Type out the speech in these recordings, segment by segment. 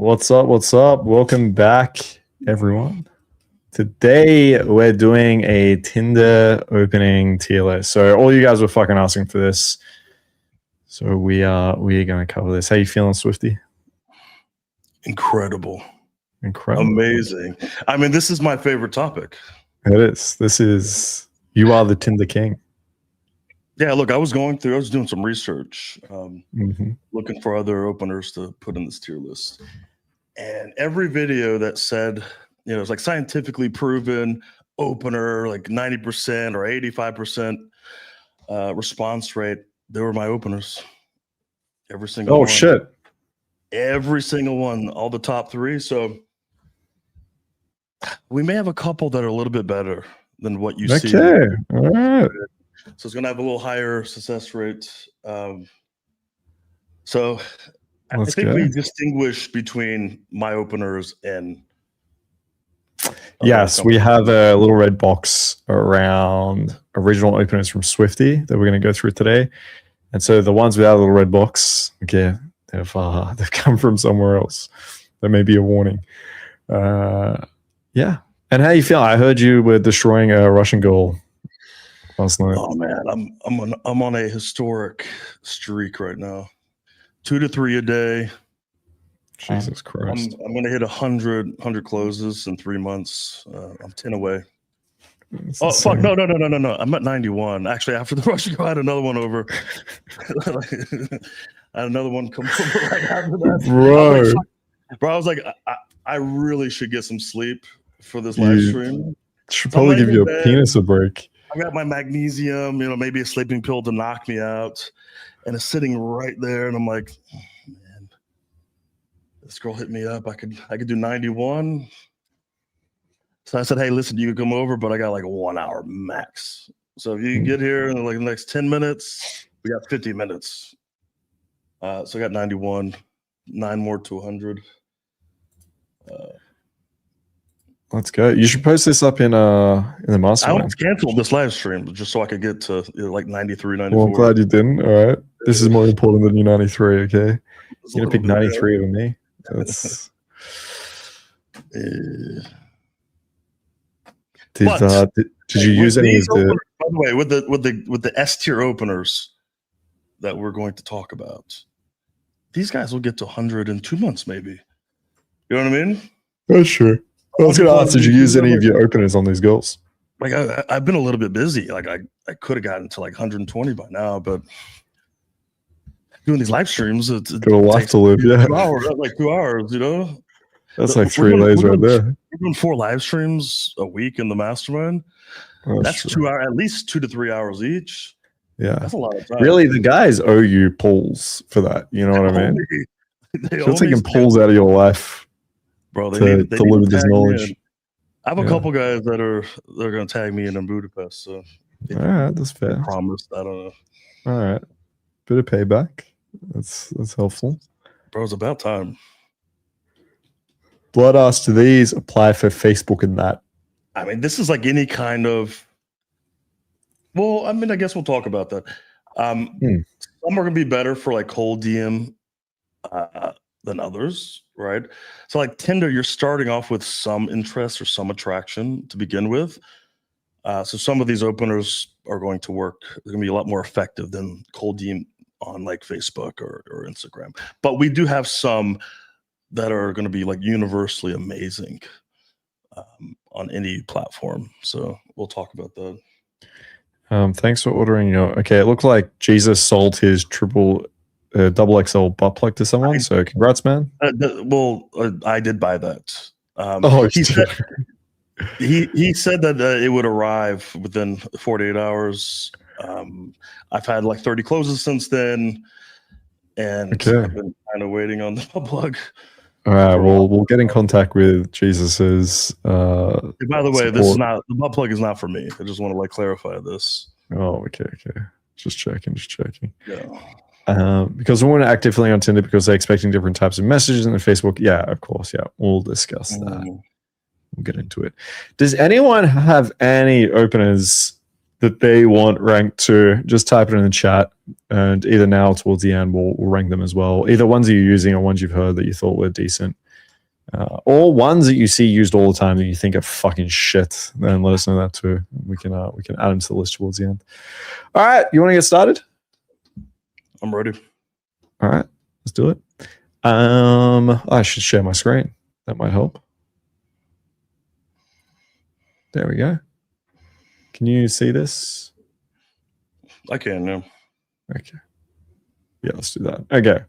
What's up? What's up? Welcome back, everyone. Today we're doing a Tinder opening tier list. So all you guys were fucking asking for this. So we are going to cover this. How you feeling, Swifty? Incredible. Amazing. I mean, this is my favorite topic. It is. You are the Tinder king. Yeah, look, I was doing some research, looking for other openers to put in this tier list. And every video that said, it's like scientifically proven opener, like 90% or 85% response rate, they were my openers. Every single one. Oh, shit. Every single one, all the top three. So we may have a couple that are a little bit better than what you see. Okay. All right. So it's going to have a little higher success rate. So I think we distinguish between my openers and. Yes, we have a little red box around original openers from Swifty that we're going to go through today. And so the ones without a little red box, okay, they've come from somewhere else. That may be a warning. Yeah. And how you feel? I heard you were destroying a Russian girl last night. Oh man, I'm on a historic streak right now. 2 to 3 a day. Jesus Christ. I'm gonna hit 100 closes in 3 months. I'm 10 away. That's oh insane. fuck, no. I'm at 91. Actually, after the Russian girl, I had another one over. I had another one come over right after that. Bro, I was like, I really should get some sleep for this live stream. Should probably give your penis a break. I got my magnesium, maybe a sleeping pill to knock me out, and it's sitting right there. And I'm like, oh, man, this girl hit me up. I could do 91. So I said, hey, listen, you can come over, but I got like 1 hour max. So if you can get here in like the next 10 minutes, we got 50 minutes. So I got 91, 9 more to 100. Let's go. You should post this up in the Mastermind. I almost canceled this live stream just so I could get to like 93, 94. Well, I'm glad you didn't. All right. This is more important than you 93, okay? You're going to pick 93 over me. That's... Did you use any of the... By the way, with the S tier openers that we're going to talk about, these guys will get to 100 in 2 months, maybe. You know what I mean? Oh, sure. I was going to ask, did you use any of your openers on these goals? Like I've been a little bit busy. Like I could have gotten to like 120 by now, but doing these live streams, it's got a life to live. Yeah, 2 hours, like 2 hours. That's like 3 days right there. We're doing 4 live streams a week in the Mastermind. That's true. 2 hours, at least 2 to 3 hours each. Yeah, that's a lot of time. Really, the guys owe you pulls for that. You know what I mean? You're taking pulls out of your life. Bro, they to deliver this knowledge. I have a couple guys that are going to tag me in Budapest. So, all right, that's fair. Promised. I don't know. All right, bit of payback. That's helpful. Bro, it's about time. Blood asked, do these apply for Facebook and that? I mean, this is like any kind of. Well, I mean, I guess we'll talk about that. Some are going to be better for like cold DM than others, right? So like Tinder, you're starting off with some interest or some attraction to begin with. So some of these openers are going to work. They're going to be a lot more effective than cold DM on like Facebook or Instagram. But we do have some that are going to be like universally amazing on any platform. So we'll talk about that. Thanks for ordering your... Okay, it looked like Jesus sold his double XL butt plug to someone, so congrats, man. I did buy that. He said that it would arrive within 48 hours. I've had like 30 closes since then, and I've been kind of waiting on the butt plug. All right, we'll get in contact with Jesus's. By the way, this is not the butt plug is not for me. I just want to like clarify this. Oh, okay. Just checking. Yeah. Because we want to actively on Tinder because they're expecting different types of messages in the Facebook. Yeah, of course. Yeah, we'll discuss that. We'll get into it. Does anyone have any openers that they want ranked to? Just type it in the chat, and either now or towards the end, we'll rank them as well. Either ones you're using or ones you've heard that you thought were decent. or ones that you see used all the time that you think are fucking shit, then let us know that too. We can add them to the list towards the end. All right, you want to get started? I'm ready. All right, let's do it. I should share my screen. That might help. There we go. Can you see this? I can, yeah. Okay. Yeah, let's do that. Okay.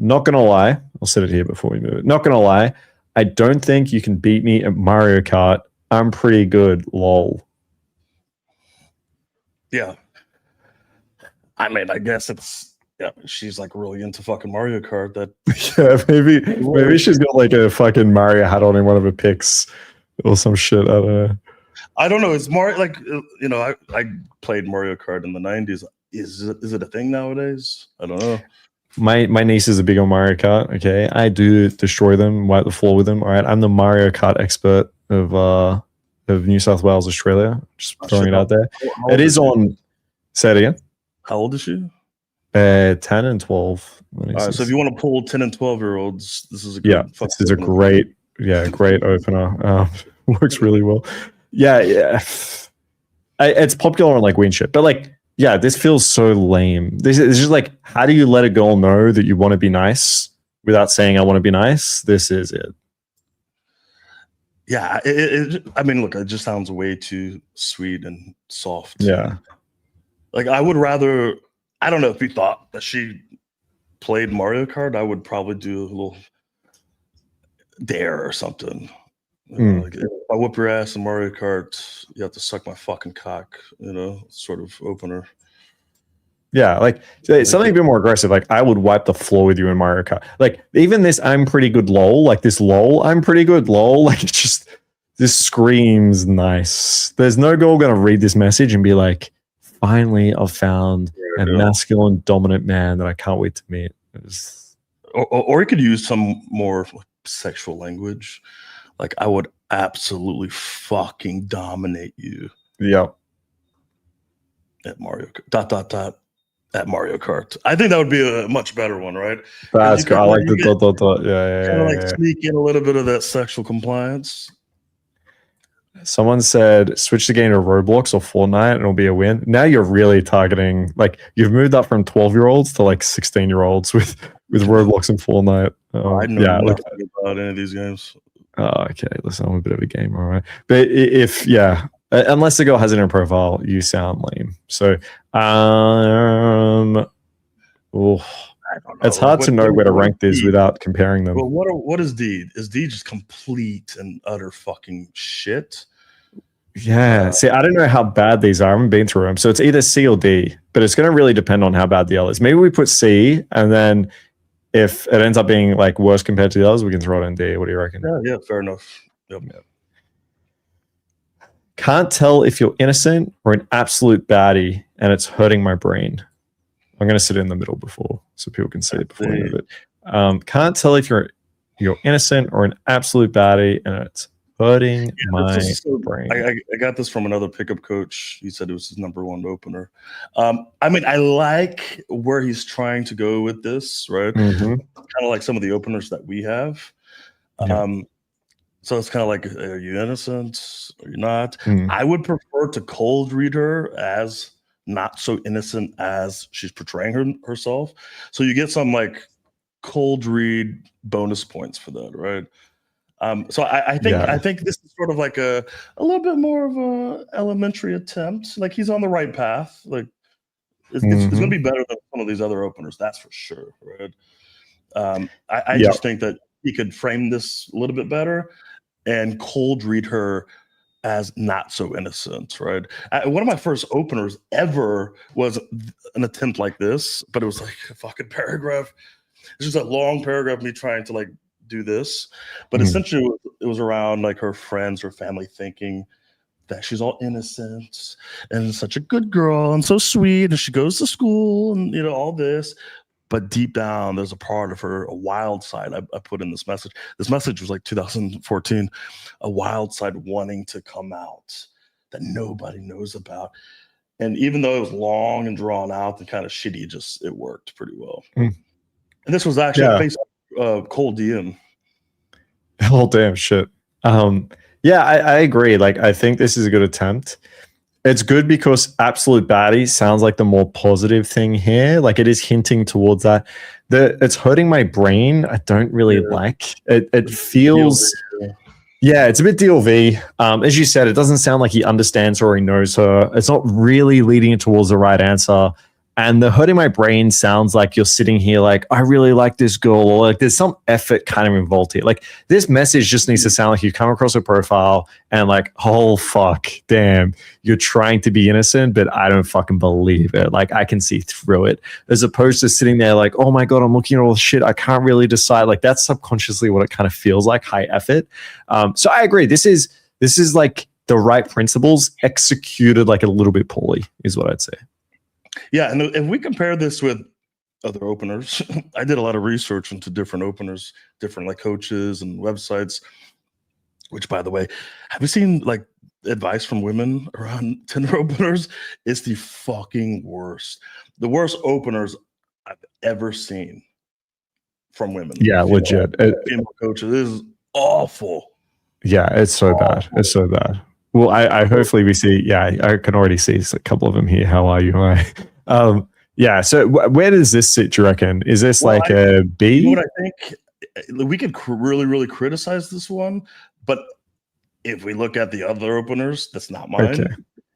Not gonna lie, I'll set it here before we move it. Not gonna lie, I don't think you can beat me at Mario Kart. I'm pretty good, lol. Yeah. I mean, I guess she's like really into fucking Mario Kart. That yeah, maybe she's got like a fucking Mario hat on in one of her pics or some shit. I don't know. I don't know. It's Mario, like, you know, I played Mario Kart in the 90s. Is it a thing nowadays? I don't know. My nieces are big on Mario Kart. Okay, I do destroy them, wipe the floor with them. All right, I'm the Mario Kart expert of New South Wales, Australia. Just throwing it out there. It is on. Say it again. How old is she? 10 and 12. All right, so if you want to pull 10 and 12-year-olds, this is a good this is a great opener. Works really well. Yeah. It's popular on like Win shit, but like. Yeah, this feels so lame. This is just like, how do you let a girl know that you want to be nice without saying I want to be nice? This is it. Yeah, I mean, look, it just sounds way too sweet and soft. Yeah. Like, I would rather, I don't know if you thought that she played Mario Kart, I would probably do a little dare or something. You know, like, if I whoop your ass in Mario Kart, you have to suck my fucking cock, you know, sort of opener. Yeah, like something a bit more aggressive. Like, I would wipe the floor with you in Mario Kart. Like, even this I'm pretty good lol, like this lol, I'm pretty good lol. Like, it's just, this screams nice. There's no girl going to read this message and be like, finally, I've found a masculine, dominant man that I can't wait to meet. Or you could use some more sexual language. Like, I would absolutely fucking dominate you. Yep. At Mario Kart. At Mario Kart. I think that would be a much better one, right? That's good. I like the ... Yeah. Kind of like sneak in a little bit of that sexual compliance. Someone said switch the game to Roblox or Fortnite and it'll be a win. Now you're really targeting, like, you've moved up from 12-year-olds to like 16-year-olds with Roblox and Fortnite. I know nothing about any of these games. Oh, okay. Listen, I'm a bit of a gamer, all right. But unless the girl has it in her profile, you sound lame. So, it's hard to know where to rank these without comparing them. But what is D? Is D just complete and utter fucking shit? Yeah. See, I don't know how bad these are. I haven't been through them. So it's either C or D, but it's going to really depend on how bad the L is. Maybe we put C, and then if it ends up being like worse compared to the others, we can throw it in D. What do you reckon? Yeah, fair enough. Yep. Can't tell if you're innocent or an absolute baddie, and it's hurting my brain. I'm going to sit in the middle before so people can see it before we move it. Can't tell if you're innocent or an absolute baddie, and it's hurting my brain. I got this from another pickup coach. He said it was his number one opener. I mean, I like where he's trying to go with this, right? Kind of like some of the openers that we have. So it's kind of like, are you innocent? Are you not? I would prefer to cold read her as not so innocent as she's portraying herself. So you get some like cold read bonus points for that, right? So I think this is sort of like a little bit more of a elementary attempt. Like, he's on the right path. Like, it's going to be better than some of these other openers, that's for sure, right? I just think that he could frame this a little bit better and cold read her as not so innocent, right? One of my first openers ever was an attempt like this, but it was like a fucking paragraph. It's just a long paragraph of me trying to like do this, but essentially it was around like her friends or family thinking that she's all innocent and such a good girl and so sweet, and she goes to school and, you know, all this. But deep down, there's a part of her, a wild side. I put in this message. This message was like 2014, a wild side wanting to come out that nobody knows about. And even though it was long and drawn out and kind of shitty, it worked pretty well. And this was actually cold DM. Oh damn shit. Yeah, I agree. Like I think this is a good attempt. It's good because absolute baddie sounds like the more positive thing here. Like it is hinting towards that. It's hurting my brain. I don't really like it. It feels yeah, it's a bit DLV. As you said, it doesn't sound like he understands her or he knows her. It's not really leading it towards the right answer. And the hurting my brain sounds like you're sitting here like, I really like this girl, or like there's some effort kind of involved here. Like this message just needs to sound like you come across a profile and like, oh fuck, damn, you're trying to be innocent, but I don't fucking believe it. Like I can see through it. As opposed to sitting there like, oh my God, I'm looking at all this shit. I can't really decide. Like that's subconsciously what it kind of feels like, high effort. So I agree. This is like the right principles executed like a little bit poorly, is what I'd say. Yeah, and if we compare this with other openers, I did a lot of research into different openers, different like coaches and websites. Which, by the way, have you seen like advice from women around Tinder openers? It's the fucking worst. The worst openers I've ever seen from women. Yeah, legit. Female coaches. It is awful. Yeah, it's so bad. It's so bad. Well, I hopefully we see. Yeah, I can already see a couple of them here. How are you? Yeah. So where does this sit? Do you reckon? Is this like a B? You know what I think? We could really, really criticize this one, but if we look at the other openers, that's not mine. Okay.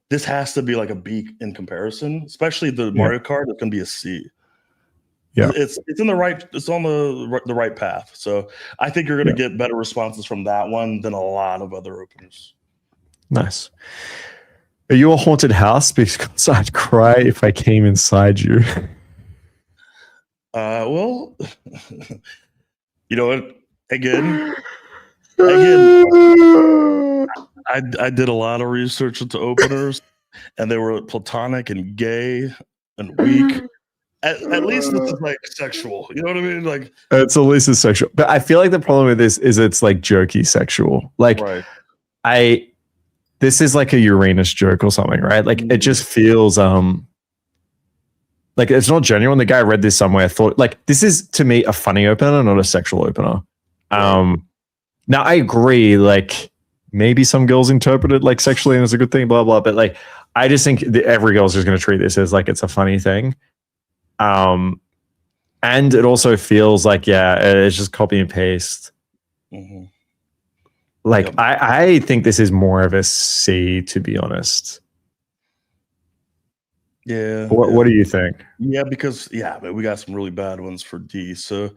This has to be like a B in comparison, especially the Mario Kart. It's going to be a C. Yeah, it's in the right. It's on the right path. So I think you're going to get better responses from that one than a lot of other openers. Nice. Are you a haunted house? Because I'd cry if I came inside you. Well, you know what? Again, I did a lot of research into openers, and they were platonic and gay and weak. At least this is like sexual. You know what I mean? Like it's at least it's sexual. But I feel like the problem with this is it's like jokey sexual. Like this is like a Uranus joke or something, right? Like it just feels like it's not genuine. The guy read this somewhere, thought like this is to me a funny opener, not a sexual opener. Now I agree, like maybe some girls interpret it like sexually and it's a good thing, blah blah. But like I just think that every girl's just gonna treat this as like it's a funny thing. And it also feels like it's just copy and paste. Mm-hmm. Like I think this is more of a C, to be honest. Yeah. What do you think? Yeah, because but we got some really bad ones for D. So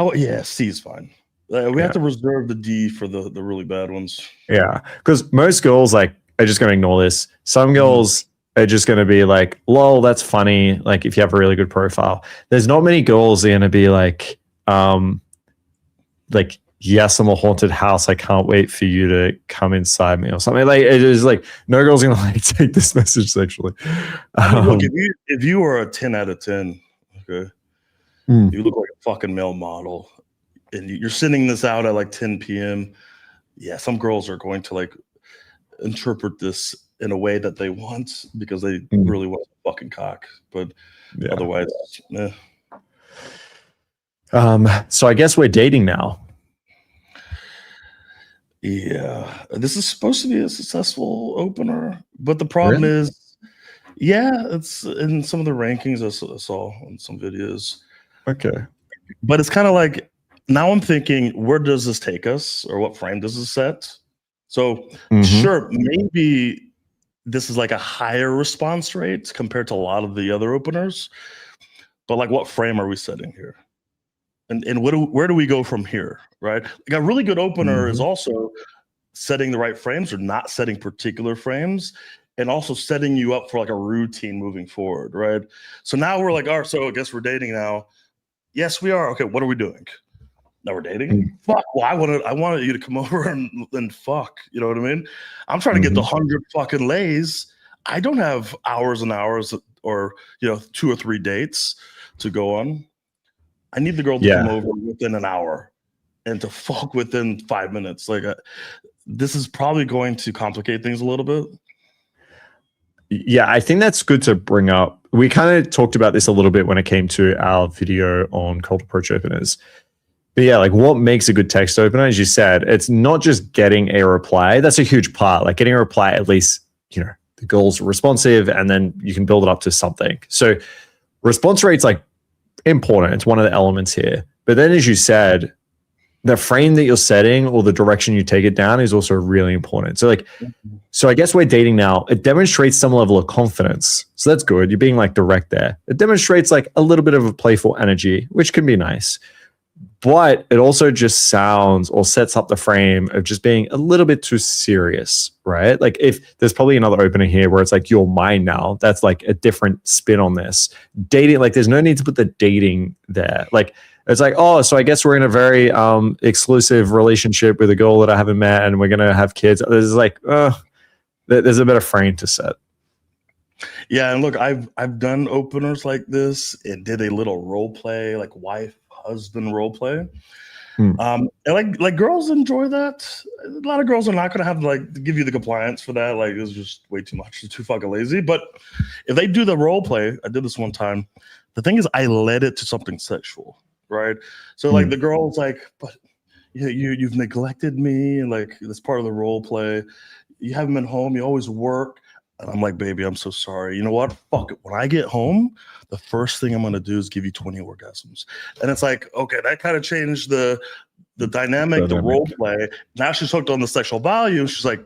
C is fine. We have to reserve the D for the really bad ones. Yeah, because most girls like are just going to ignore this. Some girls are just going to be like, "Lol, that's funny." Like if you have a really good profile, there's not many girls that are going to be like, yes, I'm a haunted house. I can't wait for you to come inside me or something. Like it is like no girl's gonna like take this message sexually. Look, if you are a 10 out of 10, okay, you look like a fucking male model, and you're sending this out at like 10 p.m. Yeah, some girls are going to like interpret this in a way that they want because they really want a fucking cock, but otherwise, So I guess we're dating now. Yeah, this is supposed to be a successful opener, but the problem is, it's in some of the rankings I saw on some videos. Okay. But it's kind of like, now I'm thinking, where does this take us, or what frame does this set? So sure, maybe this is like a higher response rate compared to a lot of the other openers, but like what frame are we setting here? And where do we go from here, right? Like a really good opener is also setting the right frames or not setting particular frames, and also setting you up for like a routine moving forward, right? So now we're like, all right, so I guess we're dating now. Yes, we are. Okay, what are we doing? Now we're dating? Fuck. Well, I wanted you to come over and fuck. You know what I mean? I'm trying to get the 100 fucking lays. I don't have hours and hours or 2 or 3 dates to go on. I need the girl to come over within an hour and to fuck within 5 minutes. Like this is probably going to complicate things a little bit. Yeah, I think that's good to bring up. We kind of talked about this a little bit when it came to our video on cold approach openers. But yeah, like what makes a good text opener, as you said, it's not just getting a reply. That's a huge part. Like getting a reply, at least, the girl's responsive, and then you can build it up to something. So response rate's like important. It's one of the elements here. But then, as you said, the frame that you're setting or the direction you take it down is also really important. So I guess we're dating now. It demonstrates some level of confidence. So that's good. You're being like direct there. It demonstrates like a little bit of a playful energy, which can be nice. But it also just sounds or sets up the frame of just being a little bit too serious, right? Like if there's probably another opening here where it's like, you're mine now. That's like a different spin on this. Dating, like there's no need to put the dating there. Like it's like, oh, so I guess we're in a very exclusive relationship with a girl that I haven't met and we're going to have kids. There's like, there's a better frame to set. Yeah, and look, I've done openers like this and did a little role play, like wife husband role play. And like girls enjoy that. A lot of girls are not gonna have to give you the compliance for that. Like it's just way too much. They're too fucking lazy. But if they do the role play, I did this one time. The thing is, I led it to something sexual, right? So like the girl's like, but you've neglected me, and like that's part of the role play. You haven't been home. You always work. And I'm like, baby, I'm so sorry. You know what? Fuck it. When I get home, the first thing I'm going to do is give you 20 orgasms. And it's like, okay, that kind of changed the dynamic, the role play. Now she's hooked on the sexual value. She's like,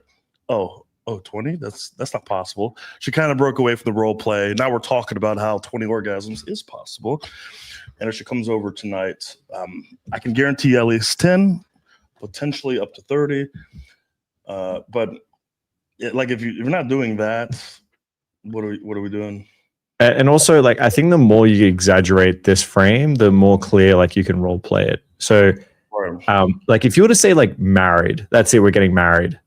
oh, 20? That's not possible. She kind of broke away from the role play. Now we're talking about how 20 orgasms is possible. And if she comes over tonight, I can guarantee at least 10, potentially up to 30. But like if you're not doing that, what are we doing? And also, like I think the more you exaggerate this frame, the more clear like you can role play it. So, like if you were to say like married, that's it, we're getting married.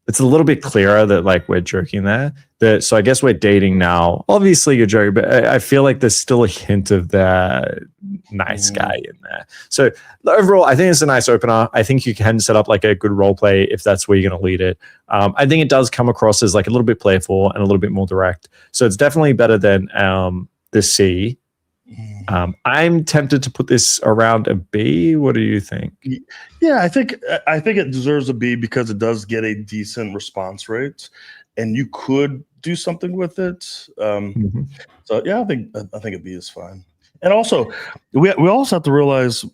It's a little bit clearer that like we're joking there. So I guess we're dating now. Obviously you're joking, but I feel like there's still a hint of that nice guy in there. So overall, I think it's a nice opener. I think you can set up like a good role play if that's where you're going to lead it. I think it does come across as like a little bit playful and a little bit more direct. So it's definitely better than the C. I'm tempted to put this around a B. What do you think? Yeah, I think it deserves a B because it does get a decent response rate, and you could do something with it. So yeah, I think a B is fine. And also, we also have to realize a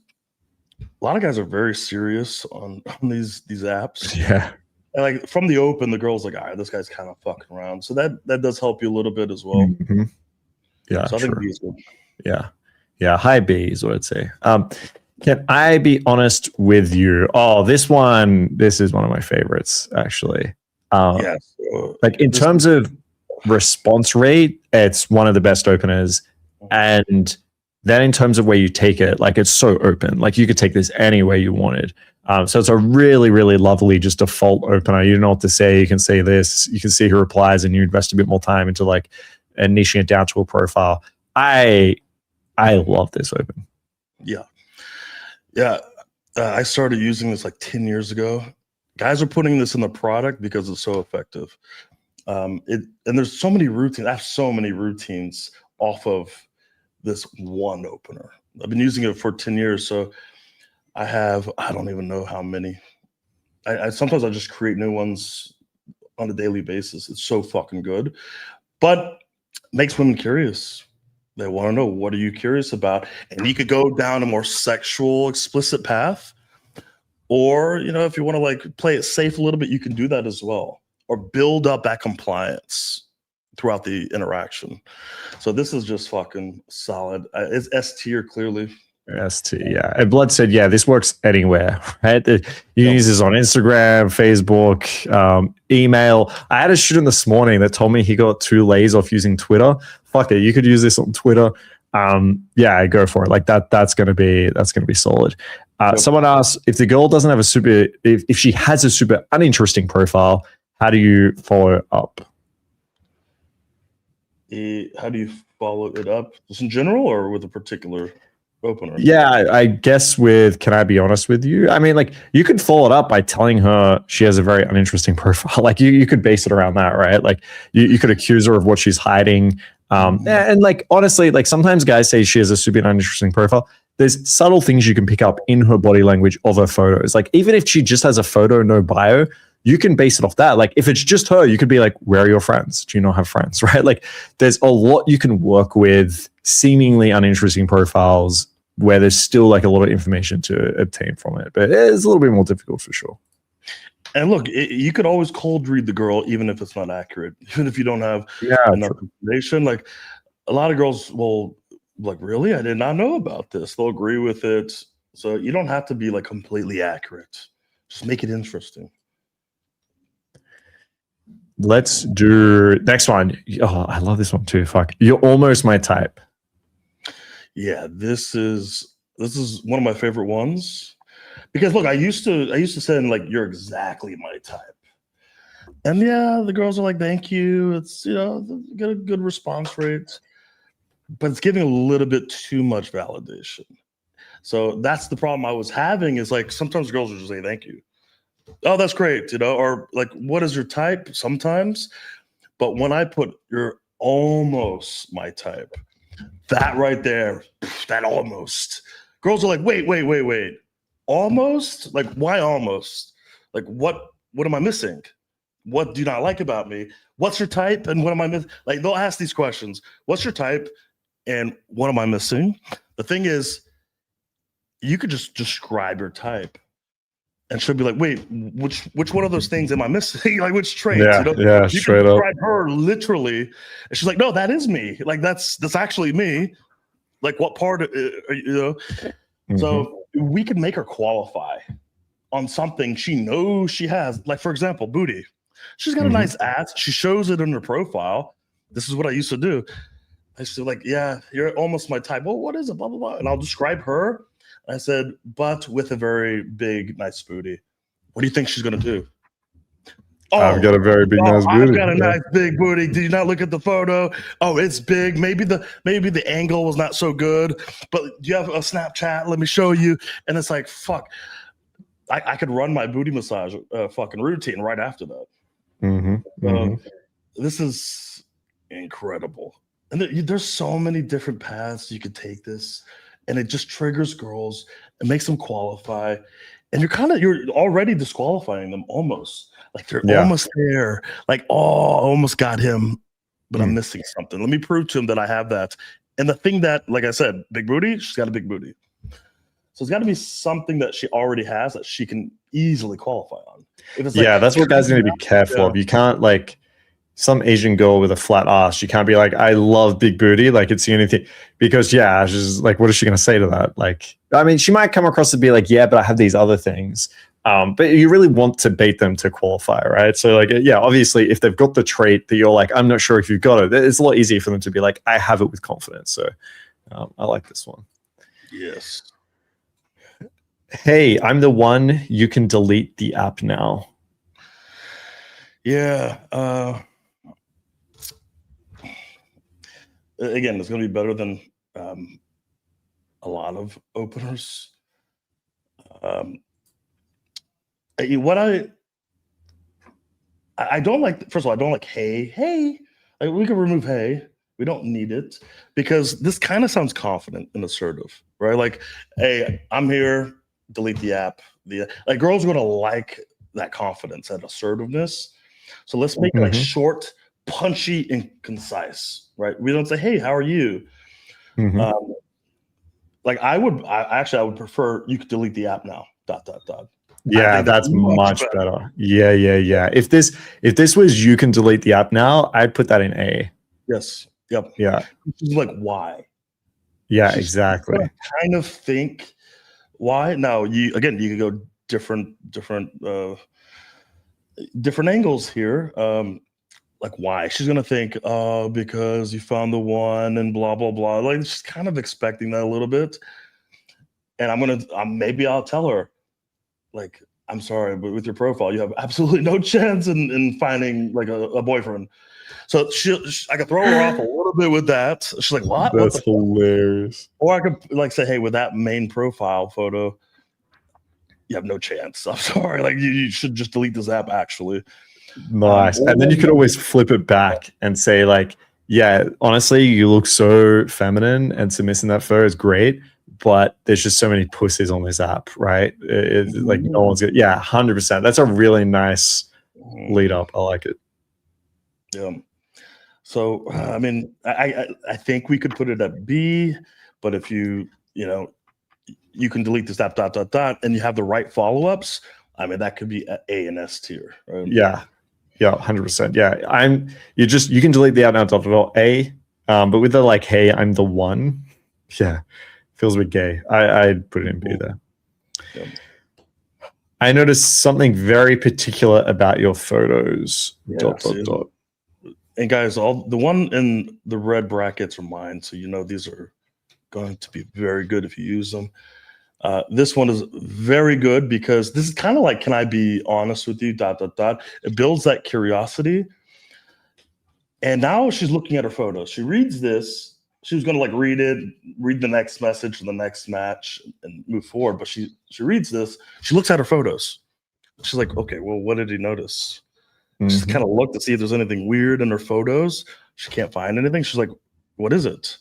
lot of guys are very serious on these apps. Yeah. And like from the open, the girl's like, all right, this guy's kind of fucking around. So that does help you a little bit as well. Yeah. So I think B is good. Yeah. High B is what I'd say. Can I be honest with you? Oh, this is one of my favorites, actually. Like in terms of response rate, it's one of the best openers. And then in terms of where you take it, like it's so open. Like you could take this any way you wanted. So it's a really, really lovely just default opener. You don't know what to say. You can say this. You can see who replies, and you invest a bit more time into like and niching it down to a profile. I love this open. Yeah. I started using this like 10 years ago. Guys are putting this in the product because it's so effective. And there's so many routines. I have so many routines off of this one opener. I've been using it for 10 years. So I don't even know how many. I sometimes I just create new ones on a daily basis. It's so fucking good. But makes women curious. They want to know, what are you curious about? And you could go down a more sexual, explicit path. Or, if you want to like play it safe a little bit, you can do that as well. Or build up that compliance throughout the interaction. So this is just fucking solid. It's S tier, clearly. S-T, yeah. And Blood said, yeah, this works anywhere, right? You can use this on Instagram, Facebook, email. I had a student this morning that told me he got 2 lays off using Twitter. Fuck it, you could use this on Twitter. Yeah, go for it. Like that's gonna be solid. Someone asked, if the girl doesn't have if she has a super uninteresting profile, how do you follow up? How do you follow it up? Just in general or with a particular? opener. Yeah, I guess with can I be honest with you? I mean, like you could follow it up by telling her she has a very uninteresting profile. Like you could base it around that, right? Like you could accuse her of what she's hiding. And like honestly, like sometimes guys say she has a super uninteresting profile. There's subtle things you can pick up in her body language of her photos. Like even if she just has a photo, no bio, you can base it off that. Like if it's just her, you could be like, where are your friends? Do you not have friends? Right? Like there's a lot you can work with seemingly uninteresting profiles where there's still like a lot of information to obtain from it, but it's a little bit more difficult for sure. And look, you could always cold read the girl, even if it's not accurate, even if you don't have enough information. Like a lot of girls will like, really? I did not know about this. They'll agree with it. So you don't have to be like completely accurate. Just make it interesting. Let's do next one. Oh, I love this one too. Fuck. You're almost my type. Yeah, this is one of my favorite ones. Because look, I used to send like you're exactly my type. And yeah, the girls are like, thank you. It's get a good response rate. But it's giving a little bit too much validation. So that's the problem I was having is like sometimes girls will just say thank you. Oh, that's great, or like, what is your type? Sometimes. But when I put you're almost my type, that right there, that almost. Girls are like, wait. Almost? Like, why almost? Like, what am I missing? What do you not like about me? What's your type? And what am I missing? Like, they'll ask these questions. What's your type? And what am I missing? The thing is, you could just describe your type. And she'll be like, wait, which one of those things am I missing? Like, which trait? Yeah, you straight can up. describe her literally. And she's like, no, that is me. Like, that's actually me. Like, what part, So we can make her qualify on something she knows she has. Like, for example, booty. She's got a nice ass. She shows it in her profile. This is what I used to do. I used to like, yeah, you're almost my type. Well, what is it? Blah, blah, blah. And I'll describe her. I said, but with a very big, nice booty. What do you think she's going to do? Oh, I've got a very big, nice booty. I've got a nice big booty. Did you not look at the photo? Oh, it's big. Maybe the angle was not so good, but do you have a Snapchat? Let me show you. And it's like, fuck. I could run my booty massage fucking routine right after that. This is incredible. And there's so many different paths you could take this, and it just triggers girls and makes them qualify. And you're already disqualifying them almost. Like they're almost there. Like, oh, I almost got him, but I'm missing something. Let me prove to him that I have that. And the thing that, like I said, big booty, she's got a big booty. So it's got to be something that she already has that she can easily qualify on. If it's that's what guys need to be careful of. You can't like some Asian girl with a flat ass. You can't be like, I love big booty. Like it's the only thing, because she's like, what is she going to say to that? Like, I mean, she might come across to be like, yeah, but I have these other things. But you really want to bait them to qualify, right? So like, obviously if they've got the trait that you're like, I'm not sure if you've got it, it's a lot easier for them to be like, I have it with confidence. So I like this one. Yes. Hey, I'm the one. You can delete the app now. Yeah. Again, it's going to be better than a lot of openers. What I don't like, first of all, I don't like hey. Like, we can remove hey. We don't need it because this kind of sounds confident and assertive, right? Like, hey, I'm here. Delete the app. Like girls are going to like that confidence, that assertiveness. So let's make it like short, punchy, and concise, right? We don't say, hey, how are you? Like I would prefer you could delete the app now. ... Yeah, that's much better. Yeah. If this was you can delete the app now, I'd put that in A. Yes. Yep. Yeah. She's like, why? Yeah, exactly. Kind of think why. Now you can go different angles here. Like why? She's gonna think, oh, because you found the one and blah blah blah. Like she's kind of expecting that a little bit. And maybe I'll tell her, like, I'm sorry, but with your profile, you have absolutely no chance in finding like a boyfriend. So I could throw her off a little bit with that. She's like, what? That's hilarious. Or I could like say, hey, with that main profile photo, you have no chance. I'm sorry. Like you should just delete this app actually. Nice. And then you could always flip it back and say like, yeah, honestly, you look so feminine and submissive in that photo is great, but there's just so many pussies on this app, right? Like no one's good. Yeah, 100%. That's a really nice lead up. I like it. Yeah. So I mean, I think we could put it at B, but if you can delete this app ... and you have the right follow-ups, I mean that could be A and S tier, right? Yeah. Yeah, 100%. Yeah, you can delete the app now, A, but with the like, hey, I'm the one. Yeah, feels a bit gay. I'd put it in B there. Yeah. I noticed something very particular about your photos. Yeah, And guys, the one in the red brackets are mine, so these are going to be very good if you use them. This one is very good because this is kind of like, can I be honest with you? ... It builds that curiosity. And now she's looking at her photos. She reads this. She was going to like read the next message and the next match and move forward. But she reads this. She looks at her photos. She's like, okay, well, what did he notice? She's kind of looked to see if there's anything weird in her photos. She can't find anything. She's like, what is it?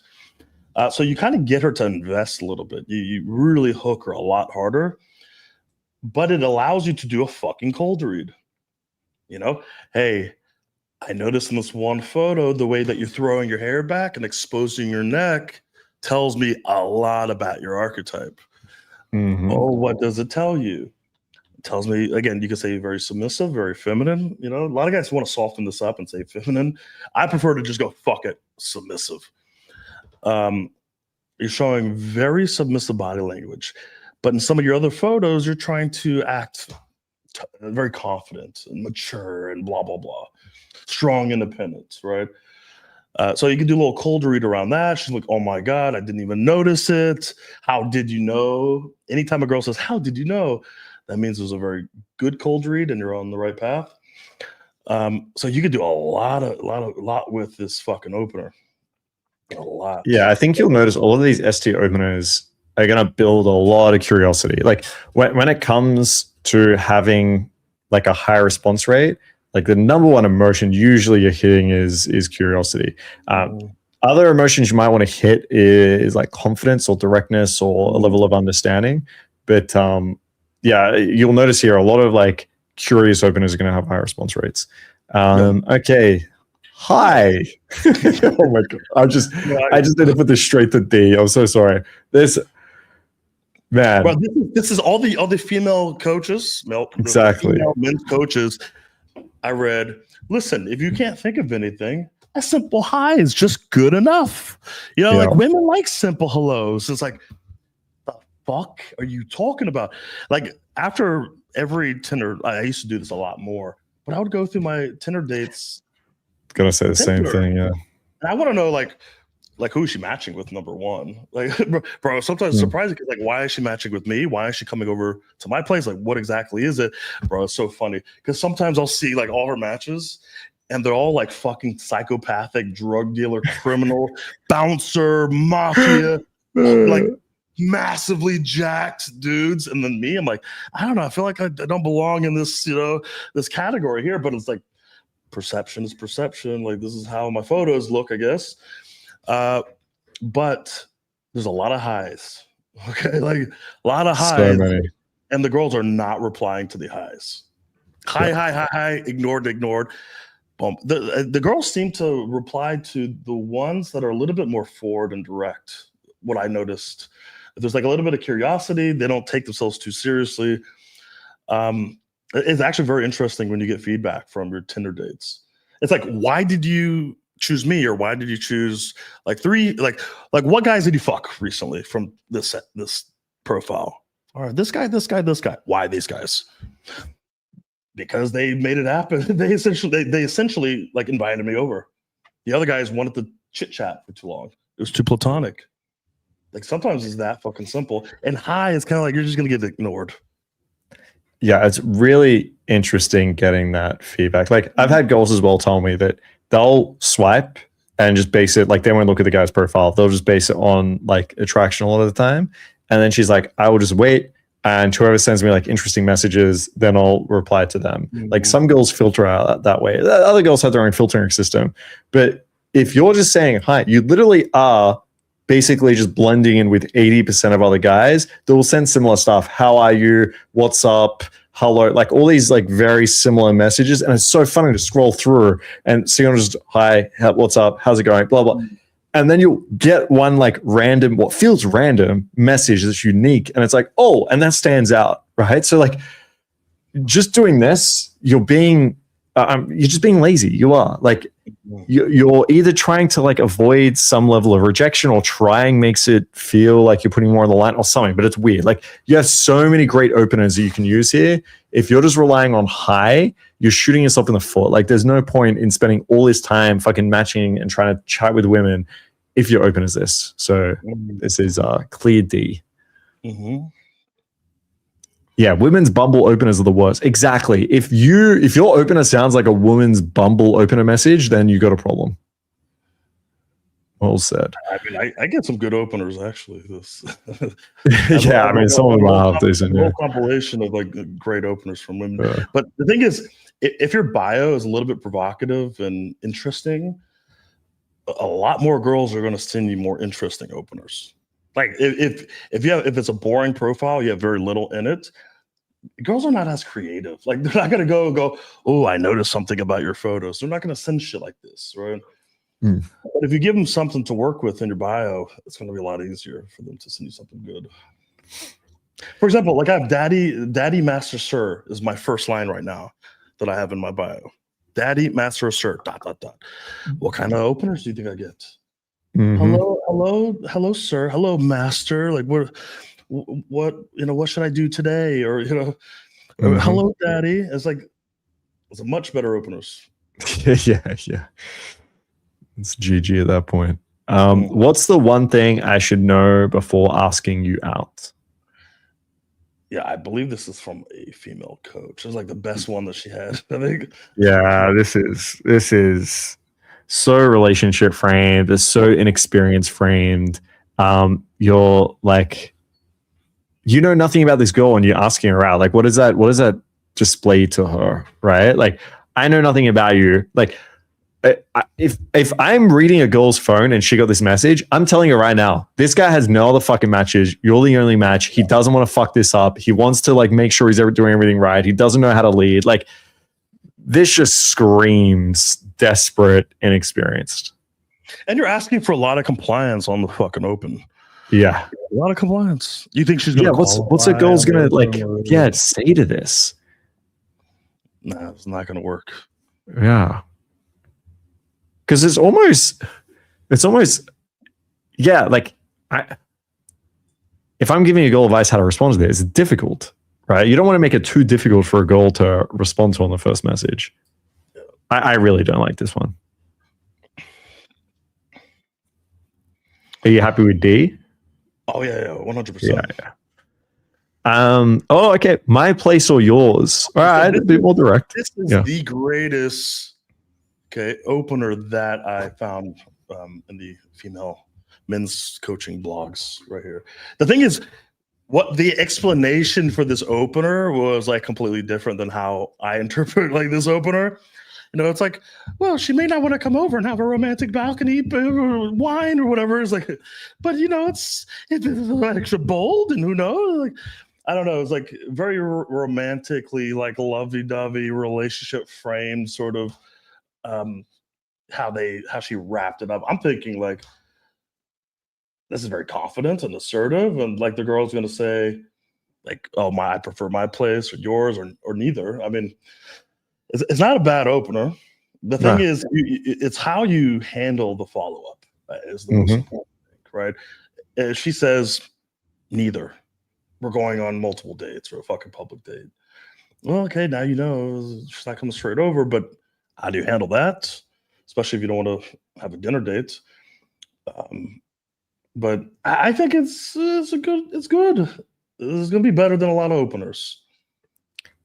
So you kind of get her to invest a little bit. You really hook her a lot harder, but it allows you to do a fucking cold read. Hey, I noticed in this one photo, the way that you're throwing your hair back and exposing your neck tells me a lot about your archetype. Oh, what does it tell you? It tells me, again, you can say very submissive, very feminine. A lot of guys want to soften this up and say feminine. I prefer to just go, fuck it, submissive. You're showing very submissive body language, but in some of your other photos, you're trying to act very confident and mature and blah, blah, blah. Strong independence, right? So you can do a little cold read around that. She's like, oh my God, I didn't even notice it. How did you know? Anytime a girl says, how did you know? That means it was a very good cold read and you're on the right path. So you could do a lot with this fucking opener. A lot. Yeah, I think you'll notice all of these ST openers are going to build a lot of curiosity. Like when it comes to having like a high response rate, like the number one emotion usually you're hitting is curiosity. Other emotions you might want to hit is like confidence or directness or a level of understanding. But yeah, you'll notice here a lot of like curious openers are going to have high response rates. Okay. Hi. Oh my God. I just need to put this straight to D. I'm so sorry. Man. Well, this is all the female coaches, exactly. Female men's coaches. I read, listen, if you can't think of anything, a simple hi is just good enough. Like women like simple hellos. It's like, the fuck are you talking about? Like after every Tinder, I used to do this a lot more, but I would go through my Tinder dates. Gonna say the same thing, yeah. And I want to know like who is she matching with, number one? Like, bro, sometimes it's surprising. Like, why is she matching with me? Why is she coming over to my place? Like, what exactly is it? Bro, it's so funny. Because sometimes I'll see like all her matches and they're all like fucking psychopathic, drug dealer, criminal, bouncer, mafia, like massively jacked dudes. And then me, I'm like, I don't know. I feel like I don't belong in this, this category here. But it's like, perception is perception. Like, this is how my photos look, I guess. But there's a lot of highs. Okay, like a lot of highs, so and the girls are not replying to the highs. Hi, ignored. Boom. The girls seem to reply to the ones that are a little bit more forward and direct. What I noticed, if there's like a little bit of curiosity, they don't take themselves too seriously. It's actually very interesting when you get feedback from your Tinder dates. It's like, why did you choose me, or why did you choose like three, like what guys did you fuck recently from this profile? All right, this guy. Why these guys? Because they made it happen. They essentially like invited me over. The other guys wanted to chit chat for too long. It was too platonic. Like sometimes it's that fucking simple. And hi is kind of like you're just gonna get ignored. Yeah, it's really interesting getting that feedback. Like I've had girls as well tell me that they'll swipe and just base it, like they won't look at the guy's profile. They'll just base it on like attraction a lot of the time. And then she's like, I will just wait. And whoever sends me like interesting messages, then I'll reply to them. Like some girls filter out that way. Other girls have their own filtering system. But if you're just saying hi, you literally are basically just blending in with 80% of other guys that will send similar stuff. How are you? What's up? Hello, like all these like very similar messages, and it's so funny to scroll through and see on just hi, what's up, how's it going, blah blah, and then you'll get one like random, what feels random message that's unique, and it's like, oh, and that stands out, right? So like, just doing this, you're just being lazy. You are like, you're either trying to like avoid some level of rejection, or trying makes it feel like you're putting more on the line or something, but it's weird. Like you have so many great openers that you can use here. If you're just relying on hi, you're shooting yourself in the foot. Like there's no point in spending all this time fucking matching and trying to chat with women if you're open as this. So this is clear D. Yeah, women's Bumble openers are the worst. Exactly. If your opener sounds like a woman's Bumble opener message, then you got a problem. Well said. I mean, I get some good openers actually. This. Yeah, I mean, some of them are decent. A whole compilation of like great openers from women. Yeah. But the thing is, if your bio is a little bit provocative and interesting, a lot more girls are going to send you more interesting openers. Like if it's a boring profile, you have very little in it. Girls are not as creative. Like they're not gonna go, oh, I noticed something about your photos. They're not gonna send shit like this, right? But if you give them something to work with in your bio, it's gonna be a lot easier for them to send you something good. For example, like I have Daddy Master Sir is my first line right now that I have in my bio. Daddy Master Sir ... What kind of openers do you think I get? Hello, sir. Hello, master. Like what should I do today? Or hello, daddy. It's a much better openers. yeah. It's GG at that point. What's the one thing I should know before asking you out? Yeah, I believe this is from a female coach. It's like the best one that she had, I think. Yeah, this is so relationship framed. It's so inexperience framed. You're like, you know nothing about this girl and you're asking her out. Like, what does that display to her, right? Like, I know nothing about you. Like, if I'm reading a girl's phone and she got this message, I'm telling you right now, this guy has no other fucking matches. You're the only match. He doesn't want to fuck this up. He wants to like make sure he's doing everything right. He doesn't know how to lead. Like, this just screams desperate, inexperienced. And you're asking for a lot of compliance on the fucking open. Yeah, a lot of compliance. You think she's gonna? Yeah, what's a girl's gonna like? Yeah, say to this. Nah, it's not gonna work. Yeah, because it's almost, yeah. Like if I'm giving a girl advice how to respond to this, it's difficult, right? You don't want to make it too difficult for a girl to respond to on the first message. I really don't like this one. Are you happy with D? Oh yeah, 100%. Yeah. Oh, okay. My place or yours? All right, a bit more direct. This is the greatest opener that I found in the female men's coaching blogs right here. The thing is, what the explanation for this opener was like completely different than how I interpret like this opener. You know, it's like, well, she may not want to come over and have a romantic balcony wine or whatever. It's like, but you know, it's extra bold, and who knows? Like, I don't know. It's like very romantically, like lovey-dovey relationship framed, sort of how she wrapped it up. I'm thinking like, this is very confident and assertive, and like the girl's gonna say, like, oh I prefer my place or yours or neither. I mean, it's not a bad opener. The thing is, it's how you handle the follow-up is the most important thing, right? She says, neither. We're going on multiple dates or a fucking public date. Well, okay, now you know she's not coming straight over, but how do you handle that? Especially if you don't want to have a dinner date. But I think it's good. This is going to be better than a lot of openers.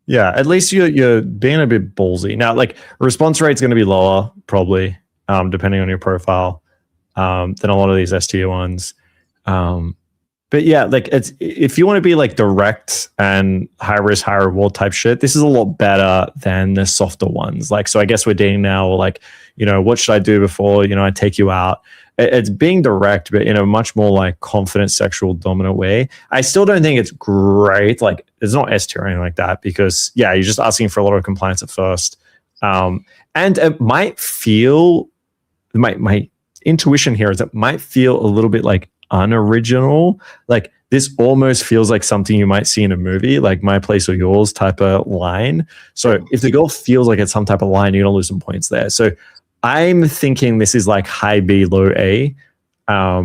Yeah, at least you're being a bit ballsy. Now, like response rate's going to be lower, probably, depending on your profile, than a lot of these S tier ones. But yeah, like it's if you want to be like direct and high risk, high reward type shit, this is a lot better than the softer ones. Like, so I guess we're dating now, or like, what should I do before, I take you out? It's being direct, but in a much more like confident, sexual, dominant way. I still don't think it's great. Like, it's not S tier or anything like that because, yeah, you're just asking for a lot of compliance at first. And it might feel, my intuition here is it might feel a little bit like unoriginal. Like, this almost feels like something you might see in a movie, like My Place or Yours type of line. So if the girl feels like it's some type of line, you're going to lose some points there. So I'm thinking this is like high B, low A. I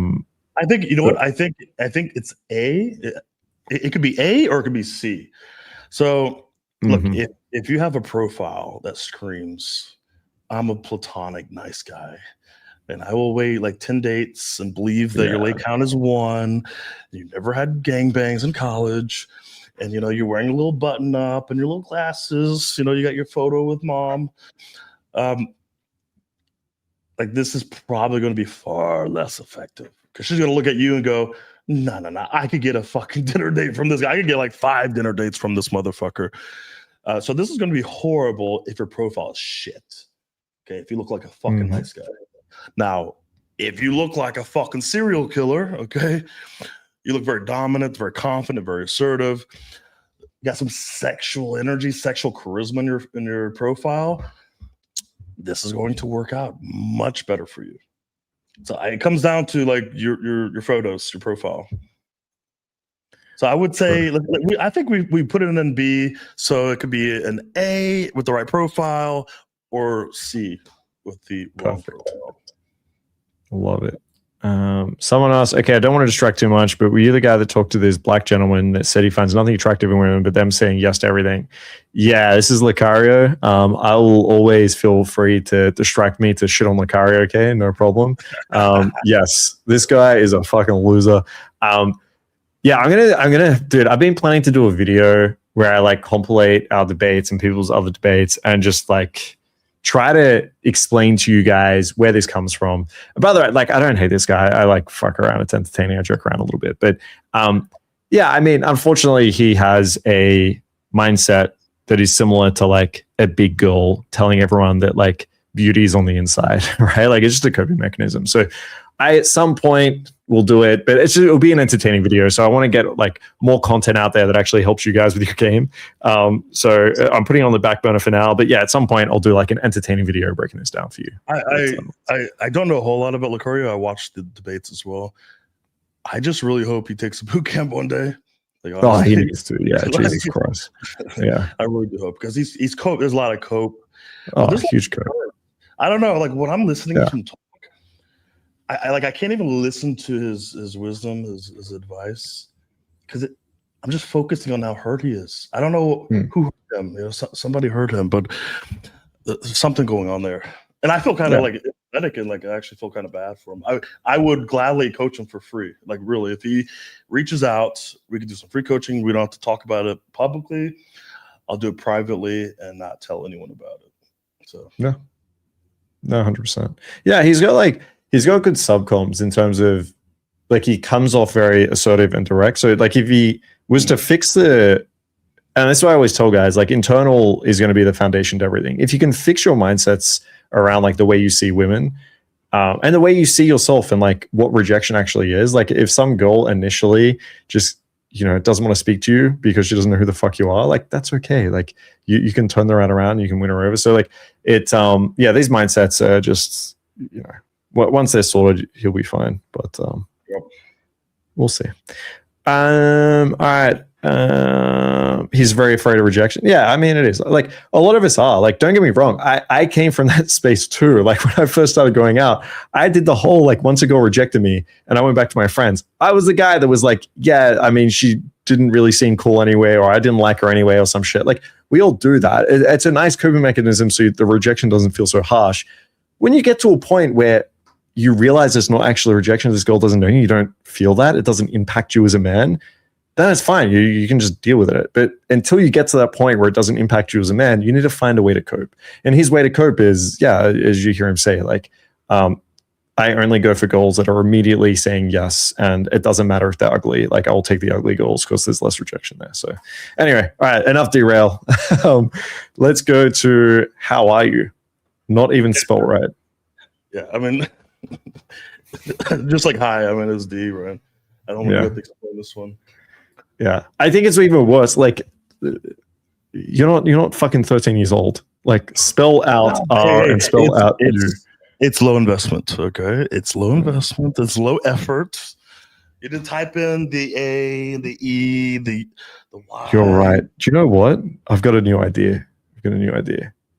think what I think it's A. It could be A or it could be C. So look, if you have a profile that screams, "I'm a platonic nice guy, and I will wait like 10 dates and believe that your late count is 1. You never had gangbangs in college, and you're wearing a little button up and your little glasses. You got your photo with mom." Like, this is probably going to be far less effective because she's going to look at you and go, no, I could get a fucking dinner date from this guy. I could get like 5 dinner dates from this motherfucker. So this is going to be horrible if your profile is shit. Okay, if you look like a fucking nice guy. Now, if you look like a fucking serial killer, okay, you look very dominant, very confident, very assertive, you got some sexual energy, sexual charisma in your profile, this is going to work out much better for you. So it comes down to like your photos, your profile. So I would say, I think we put it in B, so it could be an A with the right profile or C with the wrong profile. Love it. Someone asked, okay, I don't want to distract too much, but were you the guy that talked to this black gentleman that said he finds nothing attractive in women, but them saying yes to everything? Yeah, this is Lucario. I will always feel free to distract me to shit on Lucario. Okay, no problem. Yes, this guy is a fucking loser. Yeah, I'm gonna, dude. I've been planning to do a video where I like compilate our debates and people's other debates and just like try to explain to you guys where this comes from. And by the way, like, I don't hate this guy. I like fuck around. It's entertaining. I joke around a little bit. But yeah, I mean, unfortunately, he has a mindset that is similar to like a big girl telling everyone that like beauty is on the inside, right? Like, it's just a coping mechanism. So I, at some point, will do it, but it'll be an entertaining video. So I want to get like more content out there that actually helps you guys with your game. So I'm putting it on the back burner for now, but yeah, at some point I'll do like an entertaining video breaking this down for you. I don't know a whole lot about Lucario. I watched the debates as well. I just really hope he takes a boot camp one day. Like, honestly, he needs to. Yeah, like, Jesus Christ. Yeah, I really do hope because he's cope. There's a lot of cope. There's huge cope. I don't know. Like, when I'm listening to him talk, I can't even listen to his wisdom, his advice, because I'm just focusing on how hurt he is. I don't know who hurt him. Somebody hurt him, but there's something going on there. And I feel kind of like empathetic and like I actually feel kind of bad for him. I would gladly coach him for free. Like, really, if he reaches out, we can do some free coaching. We don't have to talk about it publicly. I'll do it privately and not tell anyone about it. So no, 100%. Yeah, he's got good subcoms in terms of like he comes off very assertive and direct. So like if he was to fix and that's why I always tell guys, like, internal is going to be the foundation to everything. If you can fix your mindsets around like the way you see women and the way you see yourself and like what rejection actually is, like if some girl initially just, doesn't want to speak to you because she doesn't know who the fuck you are, like that's okay. Like you can turn that around, you can win her over. So like it's, these mindsets are just, once they're sorted, he'll be fine. But we'll see. All right. He's very afraid of rejection. Yeah, I mean, it is. Like, a lot of us are. Like, don't get me wrong. I came from that space too. Like, when I first started going out, I did the whole, like, once a girl rejected me and I went back to my friends, I was the guy that was like, yeah, I mean, she didn't really seem cool anyway, or I didn't like her anyway, or some shit. Like, we all do that. It's a nice coping mechanism so the rejection doesn't feel so harsh. When you get to a point where you realize it's not actually rejection, this girl doesn't know you don't feel that, it doesn't impact you as a man, then it's fine. You can just deal with it. But until you get to that point where it doesn't impact you as a man, you need to find a way to cope. And his way to cope is, as you hear him say, like, I only go for girls that are immediately saying yes, and it doesn't matter if they're ugly. Like, I'll take the ugly girls because there's less rejection there. So anyway, all right, enough derail. Let's go to how are you? Not even spelled right. Yeah, I mean, just like hi, I mean, it's D, right? I don't want to explain this one. Yeah, I think it's even worse. Like, you're not fucking 13 years old. Like, spell out R and spell out U. It's low investment, okay? It's low investment. It's low effort. You didn't type in the A, the E, the Y. You're right. Do you know what? I've got a new idea.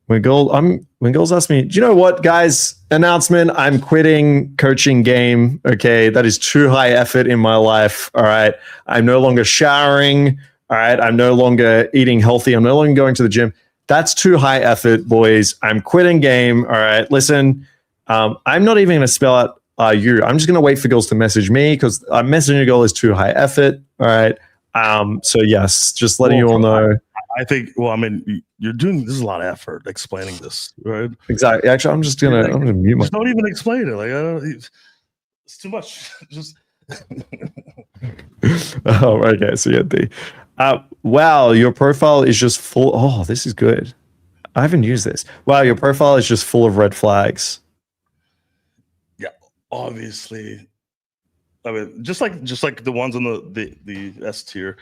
When girls ask me, do you know what, guys? Announcement: I'm quitting coaching game. Okay, that is too high effort in my life. All right, I'm no longer showering. All right, I'm no longer eating healthy. I'm no longer going to the gym. That's too high effort, boys. I'm quitting game. All right, listen. I'm not even going to spell out you. I'm just going to wait for girls to message me because messaging a girl is too high effort. All right. So yes, just letting you all know. I think. Well, I mean, you're doing this is a lot of effort explaining this, right? Exactly. Actually, I'm gonna mute my. Just don't even explain it. Like, it's too much. Just. Oh, okay. So yeah, D. Wow, your profile is just full. Oh, this is good. I haven't used this. Wow, your profile is just full of red flags. Obviously, I mean, just like the ones on the S tier,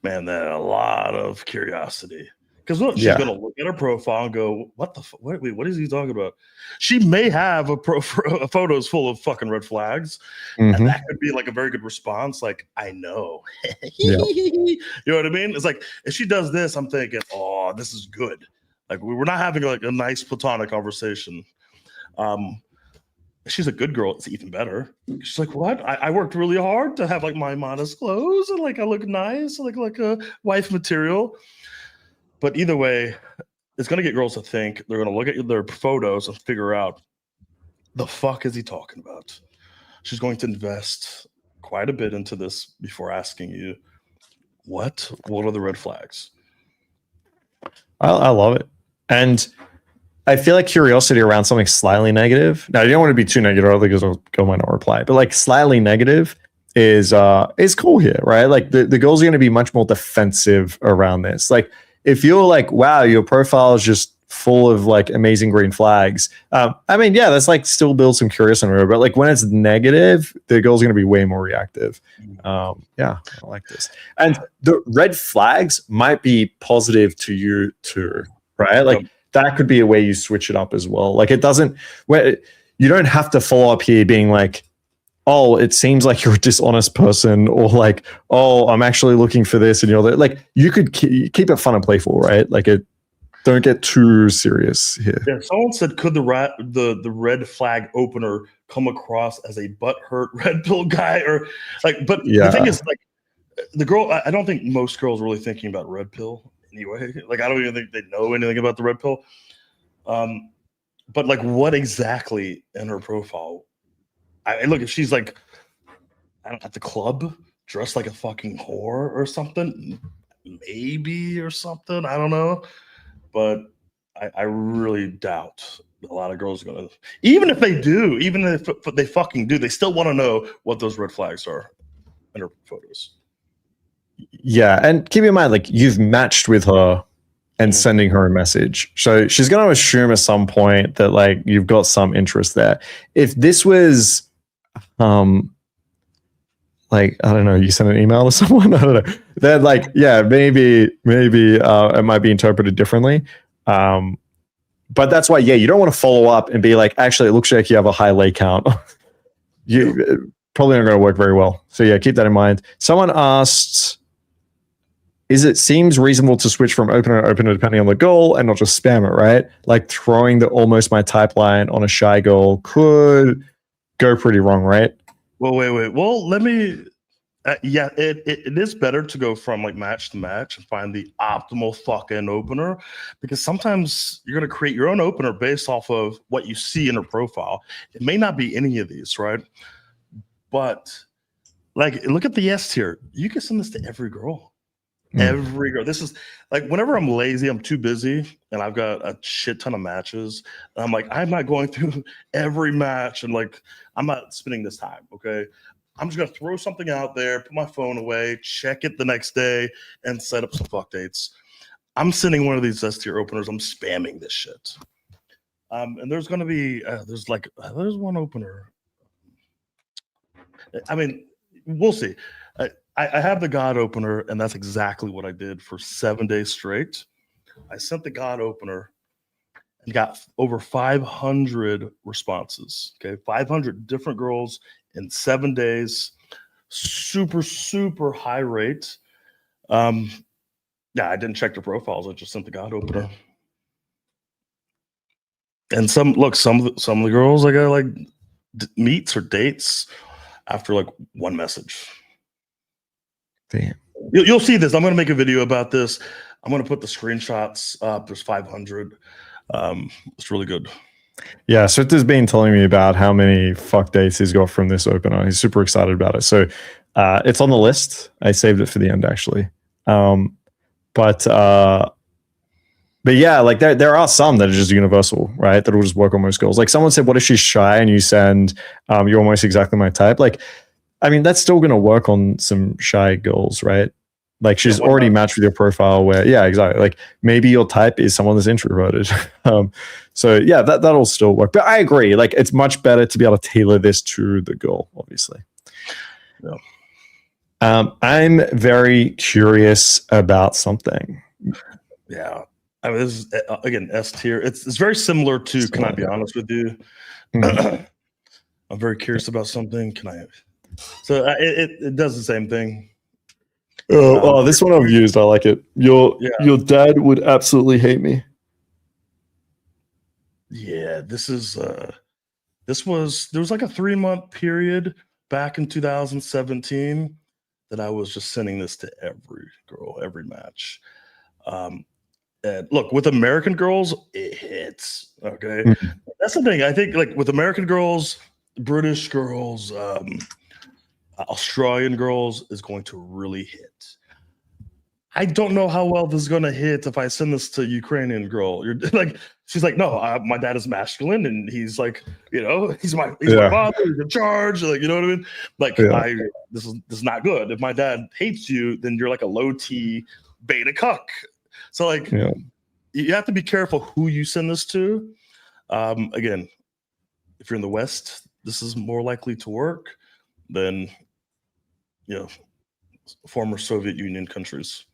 man, that a lot of curiosity. Because she's gonna look at her profile and go, "What the? Wait, what is he talking about?" She may have a photos full of fucking red flags, and that could be like a very good response. Like, I know, you know what I mean? It's like if she does this, I'm thinking, "Oh, this is good." Like, we're not having like a nice platonic conversation. She's a good girl. It's even better. She's like, what? I worked really hard to have like my modest clothes and like I look nice, like a wife material. But either way, it's gonna get girls to think. They're gonna look at their photos and figure out the fuck is he talking about. She's going to invest quite a bit into this before asking you, what are the red flags? I love it, and I feel like curiosity around something slightly negative. Now, you don't want to be too negative, or because a girl might not reply. But like slightly negative is cool here, right? Like the girls are going to be much more defensive around this. Like if you're like, wow, your profile is just full of like amazing green flags. I mean, yeah, that's like still build some curiosity, but like when it's negative, the girl's going to be way more reactive. Yeah, I like this. And the red flags might be positive to you too, right? Like. That could be a way you switch it up as well. Like you don't have to follow up here being like, oh, it seems like you're a dishonest person, or like, oh, I'm actually looking for this, and you're like, you could keep it fun and playful, right? Like don't get too serious here. Yeah, someone said, could the red flag opener come across as a butthurt red pill guy, or like? But the thing is, like, the girl, I don't think most girls are really thinking about red pill. Anyway, like I don't even think they know anything about the red pill. But like, what exactly in her profile? Look, if she's like, I don't know, at the club, dressed like a fucking whore or something, maybe or something. I don't know, but I really doubt a lot of girls are gonna. Even if they do, even if they fucking do, they still want to know what those red flags are in her photos. Yeah, and keep in mind, like you've matched with her and sending her a message, so she's going to assume at some point that like you've got some interest there. If this was, like I don't know, you sent an email to someone, I don't know. Then like, yeah, maybe it might be interpreted differently. But that's why, you don't want to follow up and be like, actually, it looks like you have a high lay count. Probably not going to work very well. So yeah, keep that in mind. Someone asked, it seems reasonable to switch from opener to opener depending on the goal and not just spam it, right? Like throwing the almost my type line on a shy goal could go pretty wrong, right? Well, wait. Well, let me. It is better to go from like match to match and find the optimal fucking opener, because sometimes you're going to create your own opener based off of what you see in her profile. It may not be any of these, right? But Like, look at the S tier. You can send this to every girl. Every girl. This is like whenever I'm lazy, I'm too busy, and I've got a shit ton of matches. And I'm like, I'm not going through every match, and like, I'm not spending this time. Okay, I'm just gonna throw something out there, put my phone away, check it the next day, and set up some fuck dates. I'm sending one of these S tier openers. I'm spamming this shit. And there's gonna be there's one opener. I mean, we'll see. I have the God opener, and that's exactly what I did for 7 days straight. I sent the God opener and got over 500 responses. Okay, 500 different girls in 7 days. Super, super high rate. Yeah, I didn't check their profiles. I just sent the God opener. And some of the girls I got like meets or dates after like one message. Damn. You'll see this. I'm going to make a video about this. I'm going to put the screenshots up. There's 500. It's really good. Yeah, Sritha's been telling me about how many fuck dates he's got from this opener. He's super excited about it. So it's on the list. I saved it for the end, actually. But yeah, like there are some that are just universal, right? That will just work on most girls. Like someone said, what if she's shy and you send, you're almost exactly my type? Like, I mean, that's still going to work on some shy girls, right? Like she's already matched with your profile where, yeah, exactly. Like maybe your type is someone that's introverted. So yeah, that'll still work. But I agree. Like it's much better to be able to tailor this to the girl, obviously. Yeah. I'm very curious about something. Yeah. I mean, this is, again, S tier. It's very similar to, can I be honest with you? I'm very curious about something. Can I? So it does the same thing. Oh, this one I've used. I like it. Your dad would absolutely hate me. Yeah, there was like a 3-month period back in 2017 that I was just sending this to every girl, every match. And look, with American girls, it hits. Okay, that's the thing. I think like with American girls, British girls, Australian girls is going to really hit. I don't know how well this is going to hit if I send this to Ukrainian girl. You're like, she's like, no, my dad is masculine, and he's like, he's my father, he's in charge, like, you know what I mean? Like, this is not good. If my dad hates you, then you're like a low T beta cuck. So like, you have to be careful who you send this to. Again, if you're in the West, this is more likely to work than former Soviet Union countries.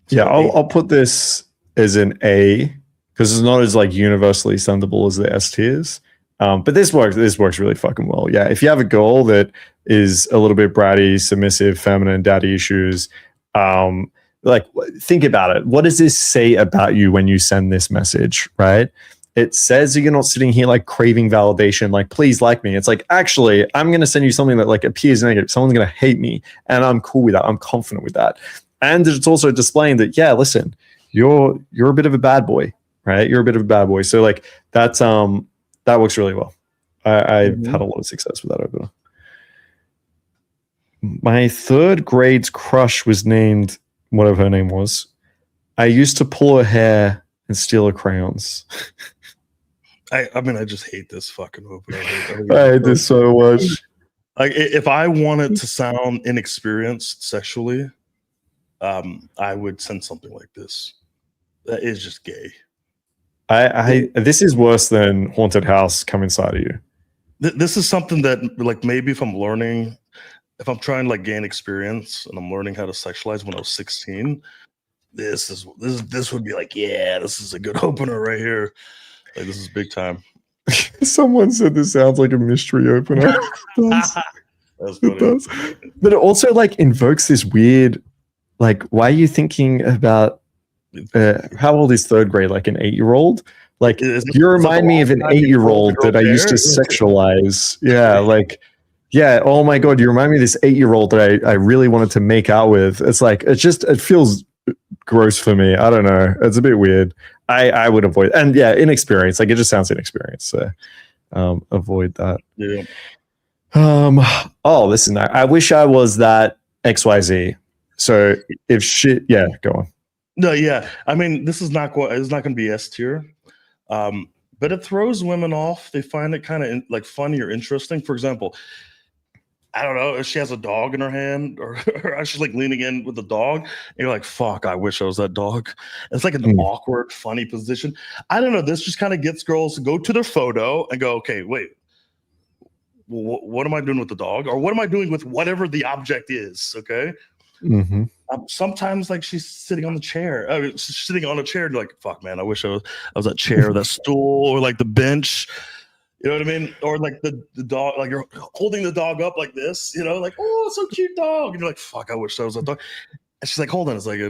So yeah, I'll put this as an A because it's not as like universally sendable as the S tiers. But this works really fucking well. Yeah, if you have a girl that is a little bit bratty, submissive, feminine, daddy issues, like think about it. What does this say about you when you send this message, right? It says that you're not sitting here like craving validation, like please like me. It's like, actually, I'm going to send you something that like appears negative. Someone's going to hate me, and I'm cool with that. I'm confident with that. And it's also displaying that, yeah, listen, you're a bit of a bad boy, right? You're a bit of a bad boy. So like that works really well. I've had a lot of success with that opener. My third grade's crush was named whatever her name was. I used to pull her hair and steal her crayons. I mean, I just hate this fucking opener. I hate this so much. Like, if I wanted to sound inexperienced sexually, I would send something like this. That is just gay. This is worse than haunted house come inside of you. This is something that, like, maybe if I'm trying to like gain experience and I'm learning how to sexualize when I was 16, this would be like, yeah, this is a good opener right here. Like, this is big time. Someone said this sounds like a mystery opener. It does. But it also like invokes this weird, like, why are you thinking about how old is third grade? Like an 8-year-old? Like, you remind me of an 8-year-old that I used to sexualize. Yeah, like, yeah, oh my God, you remind me of this 8-year-old that I really wanted to make out with. It's like, it feels gross for me. I don't know. It's a bit weird. I would avoid, and yeah, inexperience. Like, it just sounds inexperienced. So avoid that. Yeah. This is nice. I wish I was that XYZ. So if shit, yeah, go on. No, yeah. I mean, this is not it's not going to be S tier, but it throws women off. They find it kind of like funny or interesting. For example, I don't know if she has a dog in her hand, or she's like leaning in with the dog, and you're like, "Fuck, I wish I was that dog." It's like an awkward, funny position. I don't know. This just kind of gets girls to go to their photo and go, "Okay, wait, what am I doing with the dog, or what am I doing with whatever the object is?" Okay. Mm-hmm. Sometimes like she's sitting on the chair, she's sitting on a chair, like, fuck man, I wish I was that chair, that stool, or like the bench, you know what I mean? Or like the dog, like you're holding the dog up like this, like, oh, so cute dog, and you're like, fuck, I wish I was that dog. And she's like, hold on, it's like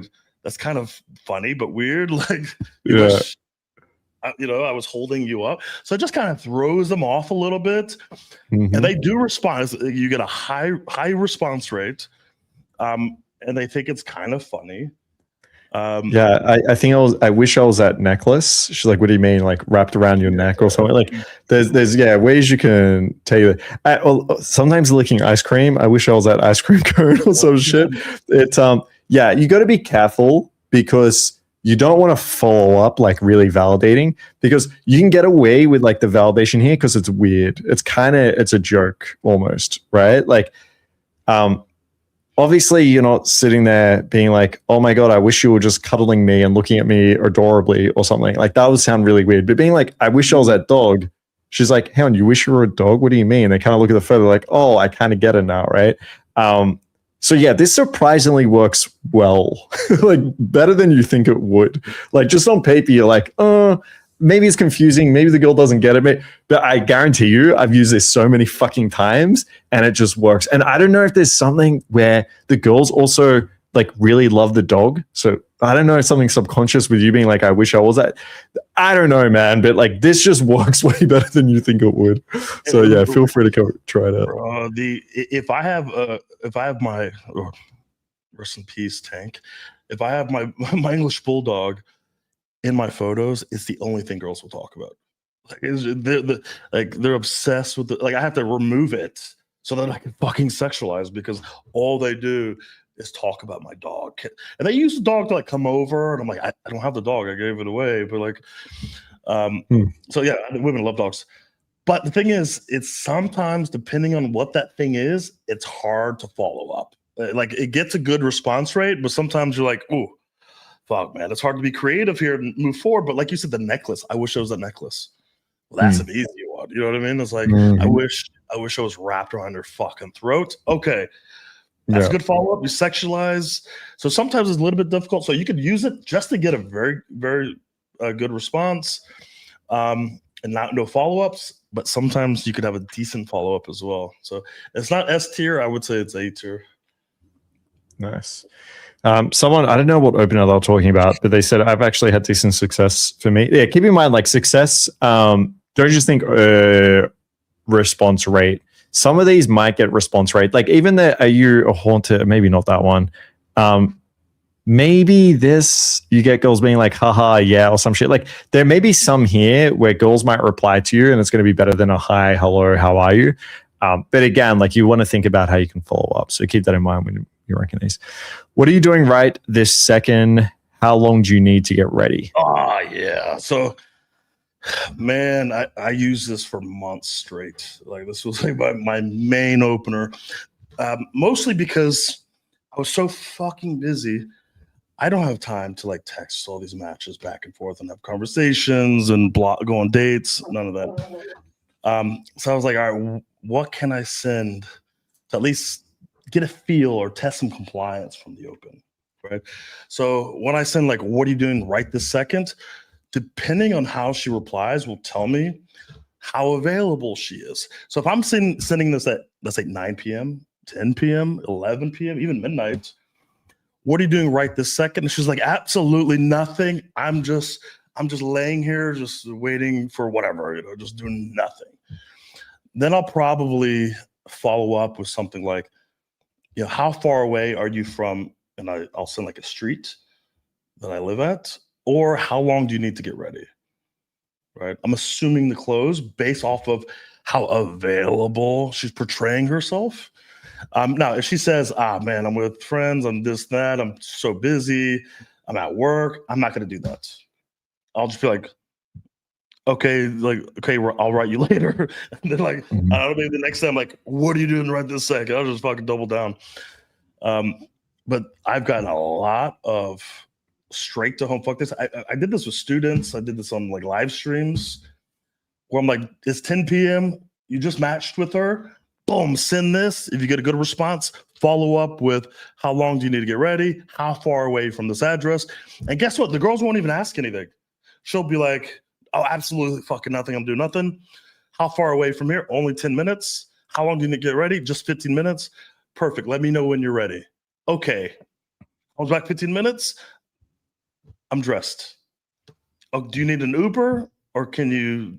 that's kind of funny but weird. Like, wish, I was holding you up. So it just kind of throws them off a little bit. And they do respond. You get a high response rate. And they think it's kind of funny. I think I wish I was that necklace. She's like, what do you mean? Like wrapped around your neck or something? Like there's ways you can take it. Sometimes licking ice cream. I wish I was that ice cream cone or some shit. It's you got to be careful because you don't want to follow up like really validating, because you can get away with like the validation here because it's weird. It's a joke almost, right? Like, obviously you're not sitting there being like, oh my God, I wish you were just cuddling me and looking at me adorably or something. Like that would sound really weird. But being like, I wish I was that dog. She's like, hang on, you wish you were a dog? What do you mean? They kind of look at the photo like, oh, I kind of get it now, right? So yeah, this surprisingly works well, like better than you think it would. Like just on paper, you're like, maybe it's confusing. Maybe the girl doesn't get it. But I guarantee you, I've used this so many fucking times and it just works. And I don't know if there's something where the girls also like really love the dog. So I don't know if something subconscious with you being like, I wish I was that. I don't know, man. But like this just works way better than you think it would. So yeah, feel free to try it out. If I have my rest in peace, Tank. If I have my English bulldog in my photos, it's the only thing girls will talk about. Like they're obsessed with it. Like I have to remove it so that I can fucking sexualize, because all they do is talk about my dog. And they use the dog to like come over, and I'm like, I don't have the dog, I gave it away. But like, so yeah, women love dogs. But the thing is, it's sometimes depending on what that thing is, it's hard to follow up. Like it gets a good response rate, but sometimes you're like, ooh, fuck, man, it's hard to be creative here and move forward. But like you said, the necklace, I wish it was a necklace. Well, that's an easy one. You know what I mean? It's like, I wish I was wrapped around her fucking throat. Okay. That's a good follow-up. You sexualize. So sometimes it's a little bit difficult. So you could use it just to get a very, very good response, and no follow-ups. But sometimes you could have a decent follow-up as well. So it's not S tier. I would say it's A tier. Nice. Someone, I don't know what opener they were talking about, but they said I've actually had decent success for me. Yeah, keep in mind, like success, don't just think response rate. Some of these might get response rate. Like even the Are You a Haunted? Maybe not that one. Maybe this, you get girls being like, haha, yeah, or some shit. Like there may be some here where girls might reply to you and it's going to be better than a hi, hello, how are you? But again, like you want to think about how you can follow up. So keep that in mind when you're ranking these. What are you doing right this second? How long do you need to get ready? Oh, yeah. So, man, I used this for months straight. Like this was like my main opener, mostly because I was so fucking busy. I don't have time to like text all these matches back and forth and have conversations and go on dates. None of that. So I was like, all right, what can I send to at least get a feel or test some compliance from the open, right? So when I send like, what are you doing right this second? Depending on how she replies will tell me how available she is. So if I'm sending this at, let's say 9 p.m., 10 p.m., 11 p.m., even midnight, what are you doing right this second? And she's like, absolutely nothing. I'm just laying here, just waiting for whatever, just doing nothing. Then I'll probably follow up with something like, how far away are you from, and I'll send like a street that I live at, or how long do you need to get ready, right? I'm assuming the close based off of how available she's portraying herself. Now, if she says, man, I'm with friends, I'm this, that, I'm so busy, I'm at work, I'm not going to do that. I'll just be like, okay, I'll write you later. And then I don't know, maybe the next time, like, what are you doing right this second? I'll just fucking double down. But I've gotten a lot of straight to home fuck this. I did this with students. I did this on like live streams where I'm like, it's 10 p.m. You just matched with her. Boom, send this. If you get a good response, follow up with how long do you need to get ready? How far away from this address? And guess what? The girls won't even ask anything. She'll be like, oh, absolutely fucking nothing. I'm doing nothing. How far away from here? Only 10 minutes. How long do you need to get ready? Just 15 minutes. Perfect. Let me know when you're ready. Okay. I was back 15 minutes. I'm dressed. Oh, do you need an Uber or can you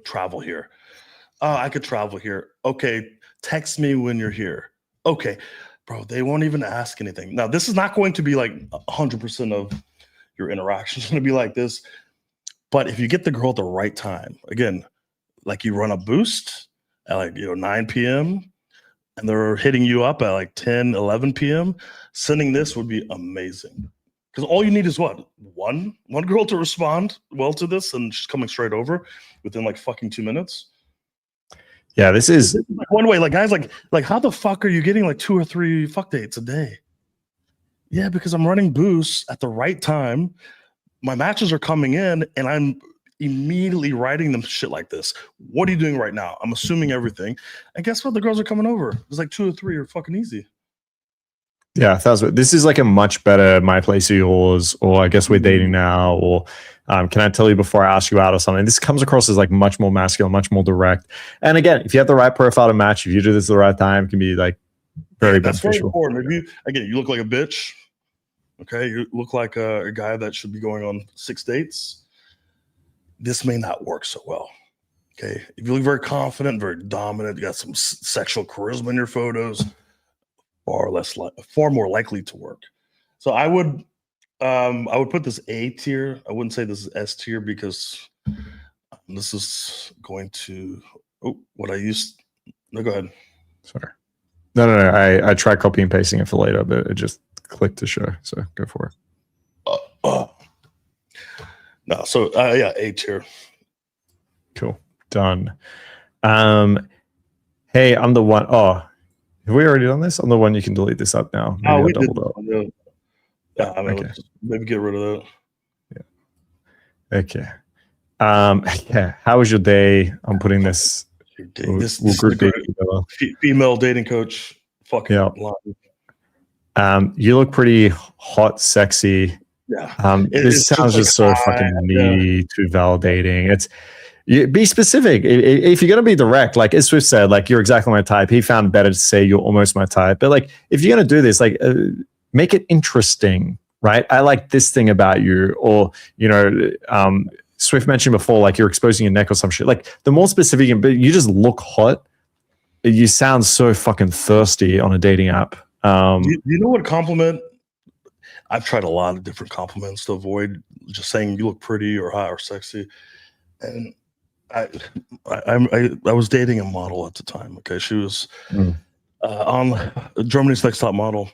travel here? I could travel here. Okay. Text me when you're here. Okay. Bro, they won't even ask anything. Now, this is not going to be like 100% of your interactions. It's going to be like this. But if you get the girl at the right time, again, like you run a boost at like 9 p.m. and they're hitting you up at like 10, 11 p.m., sending this would be amazing. Because all you need is what? One girl to respond well to this and she's coming straight over within like fucking 2 minutes. Yeah, this is like one way. Like guys, like how the fuck are you getting like 2 or 3 fuck dates a day? Yeah, because I'm running boosts at the right time. My matches are coming in and I'm immediately writing them shit like this. What are you doing right now? I'm assuming everything. And guess what? The girls are coming over. It's like 2 or 3 are fucking easy. Yeah, this is like a much better my place or yours, or I guess we're dating now, or can I tell you before I ask you out or something? This comes across as like much more masculine, much more direct. And again, if you have the right profile to match, if you do this at the right time, it can be like very beneficial. That's very important. If you look like a bitch. Okay, you look like a guy that should be going on 6 dates. This may not work so well. Okay, if you look very confident, very dominant, you got some sexual charisma in your photos, far more likely to work. So I would put this A tier. I wouldn't say this is S tier because this is going to what I used. No, go ahead. Sorry. No. I tried copy and pasting it for later, but it just clicked to show. So go for it. No, so yeah, A tier. Cool. Done. Hey, I'm the one. Oh, have we already done this? I'm the one you can delete this up now. Maybe we did. Yeah, I mean, okay. Maybe get rid of that. Yeah. Okay. Yeah. How was your day? I'm putting this. This is a female dating coach. Fucking line. You look pretty hot, sexy. Yeah. This sounds just so fucking me too validating. Be specific. If you're gonna be direct, like as Swift said, like you're exactly my type. He found better to say you're almost my type. But like if you're gonna do this, like make it interesting, right? I like this thing about you, or Swift mentioned before, like you're exposing your neck or some shit. Like the more specific, but you just look hot. You sound so fucking thirsty on a dating app. You know what compliment? I've tried a lot of different compliments to avoid just saying you look pretty or hot or sexy. And I was dating a model at the time. Okay, she was on Germany's Next Top Model,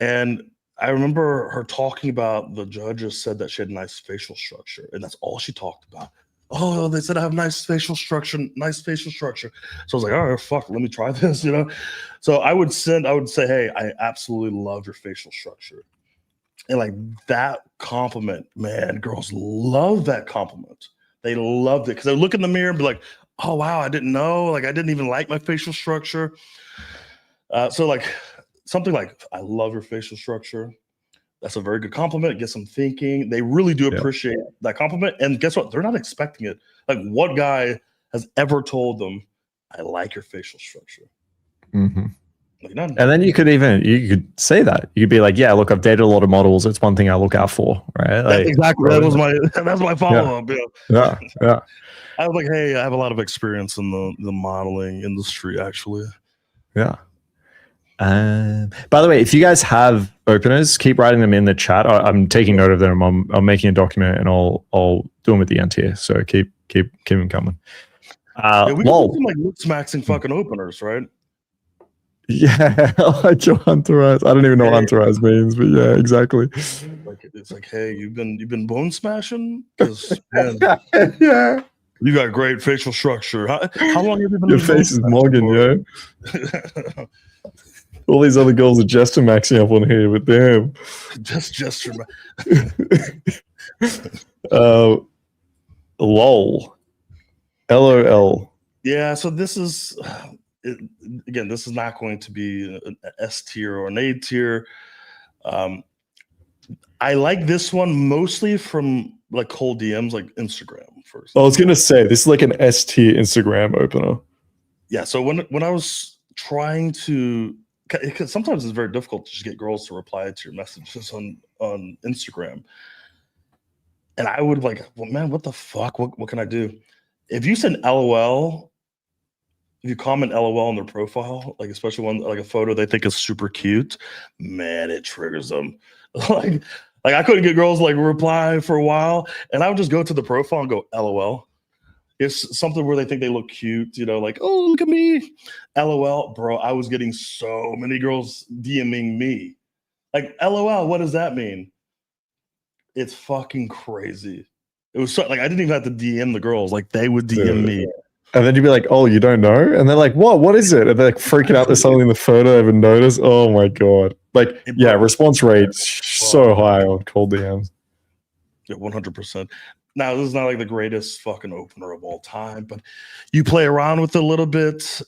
and I remember her talking about the judges said that she had nice facial structure, and that's all she talked about. Oh, they said I have nice facial structure. So I was like, all right, fuck, let me try this, So I would say, hey, I absolutely love your facial structure. And like that compliment, man, girls love that compliment. They loved it because they look in the mirror and be like, oh, wow, I didn't know. Like, I didn't even like my facial structure. So like something like, I love your facial structure. That's a very good compliment. It gets them thinking. They really do appreciate that compliment. And guess what? They're not expecting it. Like, what guy has ever told them, I like your facial structure? Mm-hmm. Like, and then you could say that. You could be like, yeah, look, I've dated a lot of models. It's one thing I look out for, right? Like, exactly. That's my follow-up. Yeah. I was like, hey, I have a lot of experience in the modeling industry, actually. Yeah. By the way, if you guys have openers, keep writing them in the chat. I'm taking note of them. I'm making a document and I'll do them at the end here. So keep them coming. Yeah, we Lol. got some like lip maxing fucking openers, right? Yeah, like your Hunter Eyes. I don't even know what Hunter Eyes means, but yeah, exactly. Like it's like, hey, you've been bone smashing because man, Yeah, you got great facial structure. How long have you been your doing bone face is smashing mogging, for? yeah. All these other girls are just maxing up on here, but damn. just Lol. LOL. Yeah, so this is again, this is not going to be an S tier or an A tier. I like this one mostly from like cold DMs, like Instagram first. I was gonna say this is like an S tier Instagram opener. Yeah, so when I was trying to, because sometimes it's very difficult to just get girls to reply to your messages on Instagram, and I would like, well, man, what the fuck? What can I do? If you send LOL, if you comment LOL on their profile, like especially one like a photo they think is super cute, man, it triggers them. like I couldn't get girls like reply for a while, and I would just go to the profile and go LOL. It's something where they think they look cute, you know, like, oh, look at me. LOL, bro. I was getting so many girls DMing me. Like, LOL, what does that mean? It's fucking crazy. It was so, like, I didn't even have to DM the girls. Like, they would DM me. And then you'd be like, oh, you don't know? And they're like, what? What is it? And they're like freaking out. There's something in the photo I haven't noticed. Oh my God. Like, yeah, response rate so high on cold DMs. Yeah, 100%. Now, this is not like the greatest fucking opener of all time, but you play around with it a little bit,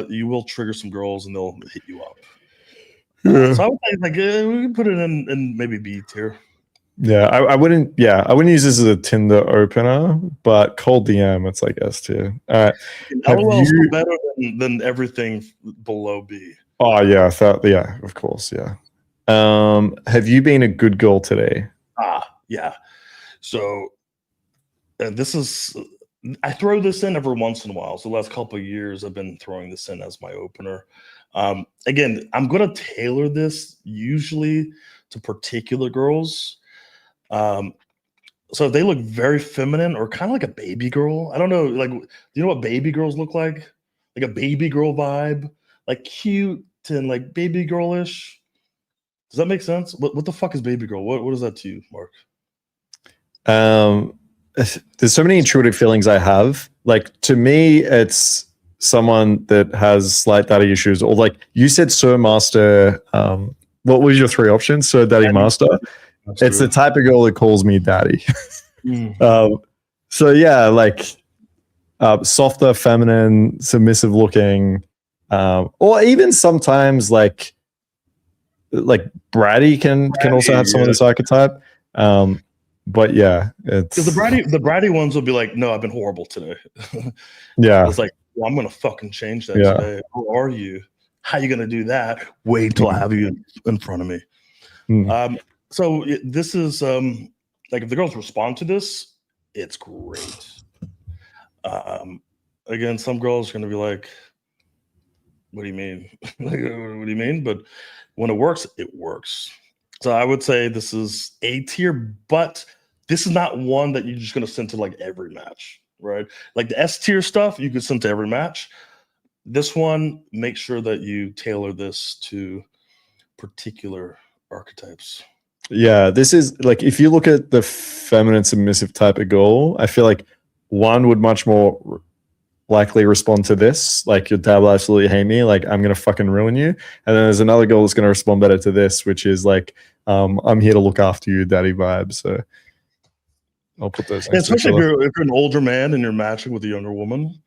you will trigger some girls and they'll hit you up. Yeah. So I would say like we can put it in maybe B tier. Yeah, I wouldn't. Yeah, I wouldn't use this as a Tinder opener, but cold DM, it's like S tier. LOL is still better than everything below B. Oh yeah, I thought. Yeah, of course. Yeah. Have you been a good girl today? Yeah. So this is, I throw this in every once in a while. So the last couple of years, I've been throwing this in as my opener. Again, I'm going to tailor this usually to particular girls. So if they look very feminine or kind of like a baby girl, I don't know, like, do you know what baby girls look like? Like a baby girl vibe, like cute and like baby girlish. Does that make sense? What the fuck is baby girl? What is that to you, Mark? There's so many intuitive feelings I have. Like to me, it's someone that has slight daddy issues, or like you said, Sir Master. What was your three options? Sir, Daddy, Master. That's it's true. The type of girl that calls me daddy. So yeah, like softer, feminine, submissive looking, or even sometimes like bratty can also have some of this archetype. But yeah, it's because the bratty ones will be like, no, I've been horrible today. Yeah, it's like, well, I'm gonna fucking change that today. Who are you? How you gonna do that? Wait till I have you in front of me. So this is like if the girls respond to this, it's great. Again, some girls are gonna be like, what do you mean? Like, what do you mean? But when it works, it works. So I would say this is A tier, but this is not one that you're just going to send to like every match, right? Like the S tier stuff, you could send to every match. This one, make sure that you tailor this to particular archetypes. Yeah, this is like if you look at the feminine submissive type of girl, I feel like one would much more likely respond to this, like your dad will absolutely hate me, like I'm gonna fucking ruin you. And then there's another girl that's gonna respond better to this, which is like I'm here to look after you, daddy vibe. So I'll put those next especially if you're an older man and you're matching with a younger woman.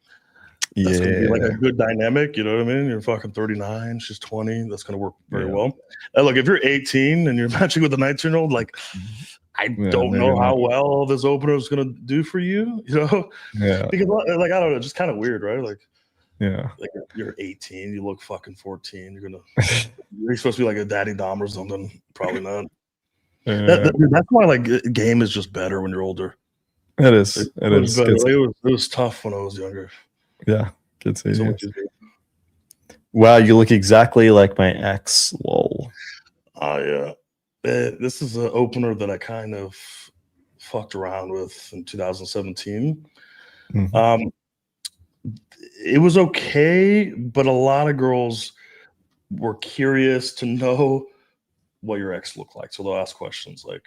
That's gonna be like a good dynamic, you know what I mean? You're fucking 39, she's 20. That's gonna work very well. And look, if you're 18 and you're matching with a 19-year-old, like I don't know how well this opener is gonna do for you, you know? Yeah. Because like I don't know, just kind of weird, right? Like, yeah, like you're 18, you look fucking 14. You're supposed to be like a daddy dom or something. Probably not. That's why like game is just better when you're older. It is. It is. It was tough when I was younger. Yeah, good to see you. Wow, you look exactly like my ex. Lol. Yeah. This is an opener that I kind of fucked around with in 2017. it was okay, but a lot of girls were curious to know what your ex looked like. So they'll ask questions like,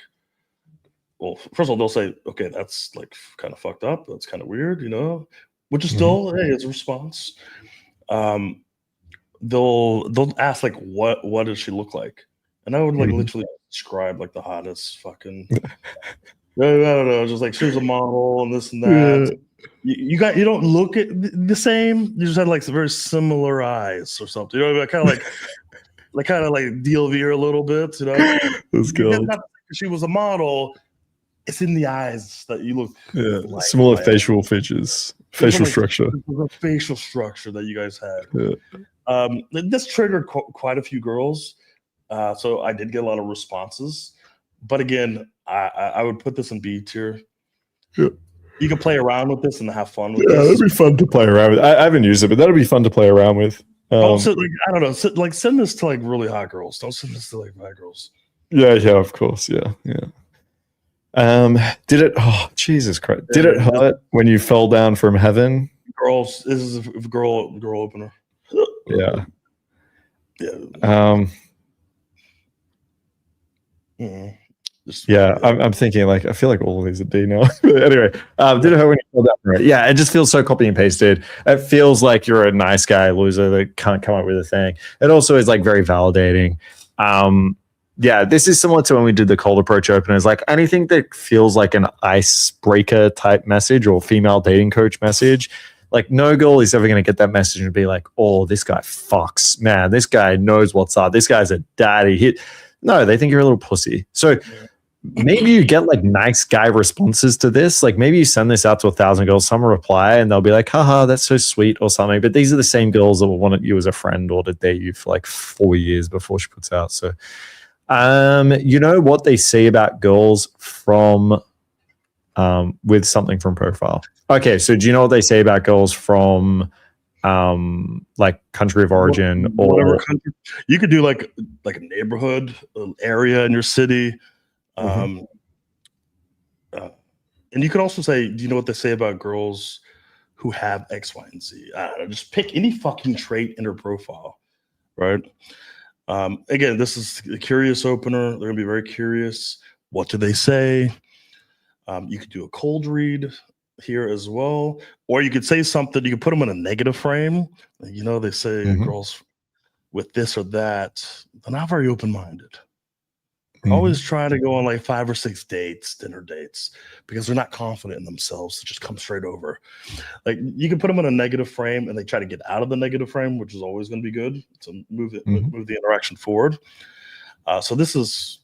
well, first of all, they'll say, okay, that's like kind of fucked up. That's kind of weird, which is still, hey, it's a response. They'll ask like, what does she look like? And I would like literally describe like the hottest fucking, I don't know, just like she was a model and this and that. You don't look at the same. You just had like some very similar eyes or something. Kind of like DLV a little bit. Let's go. Not she was a model. It's in the eyes that you look. Yeah, similar facial features, facial structure. The facial structure that you guys had. Yeah. This triggered quite a few girls. So I did get a lot of responses. But again, I would put this in B tier. Yeah. You can play around with this and have fun with this. Yeah, that'd be fun to play around with. I haven't used it, but that'll be fun to play around with. Also, like, I don't know, send this to like really hot girls. Don't send this to like bad girls. Yeah, of course. Yeah. Did it? Oh, Jesus Christ! Did it hurt when you fell down from heaven? Girls, this is a girl opener. Yeah. Yeah. I'm thinking like I feel like all of these are D now. Anyway, did it hurt when you fell down? Right. Yeah, it just feels so copy and pasted. It feels like you're a nice guy loser that can't come up with a thing. It also is like very validating. Yeah, this is similar to when we did the cold approach openers. Like anything that feels like an icebreaker type message or female dating coach message, like no girl is ever going to get that message and be like, oh, this guy fucks. Man, this guy knows what's up. This guy's a daddy. No, they think you're a little pussy. So maybe you get like nice guy responses to this. Like maybe you send this out to 1,000 girls, some will reply and they'll be like, haha, that's so sweet or something. But these are the same girls that will want you as a friend or to date you for like 4 years before she puts out. So you know what they say about girls from with something from profile. Okay, so do you know what they say about girls from like country of origin or whatever country? You could do like a neighborhood area in your city. And you could also say, do you know what they say about girls who have X, Y, and Z? I don't know, just pick any fucking trait in their profile, right? Again, this is a curious opener. They're gonna be very curious. What do they say? You could do a cold read here as well, or you could say something. You could put them in a negative frame. They say girls with this or that, they're not very open-minded. Always try to go on like 5 or 6 dates, dinner dates, because they're not confident in themselves to just come straight over. Like you can put them in a negative frame and they try to get out of the negative frame, which is always going to be good to move the interaction forward. So this is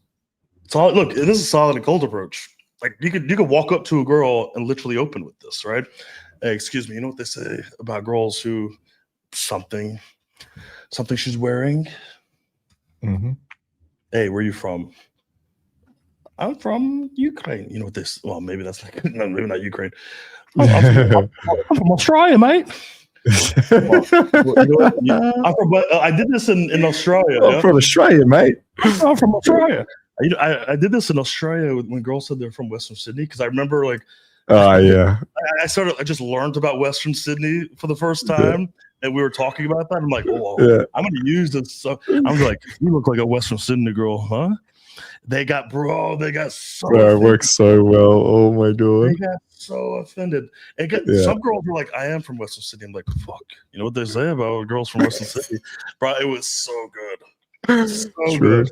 solid. Look, this is solid and cold approach. Like you could walk up to a girl and literally open with this, right? Hey, excuse me, you know what they say about girls who something she's wearing? Hey, where are you from? I'm from Ukraine. You know what this? Well, maybe that's like maybe not Ukraine. I'm from Australia, mate. I did this in Australia. I'm from Australia, mate. I'm from Australia. I did this in Australia when girls said they're from Western Sydney because I remember like. Yeah. I just learned about Western Sydney for the first time. And we were talking about that. I'm like, I'm going to use this. So I'm like, you look like a Western Sydney girl, huh? They got so it works so well. Oh my God. They got so offended. Some girls were like, I am from Western Sydney. I'm like, fuck. You know what they say about girls from Western Sydney? Bro, it was so good. So good.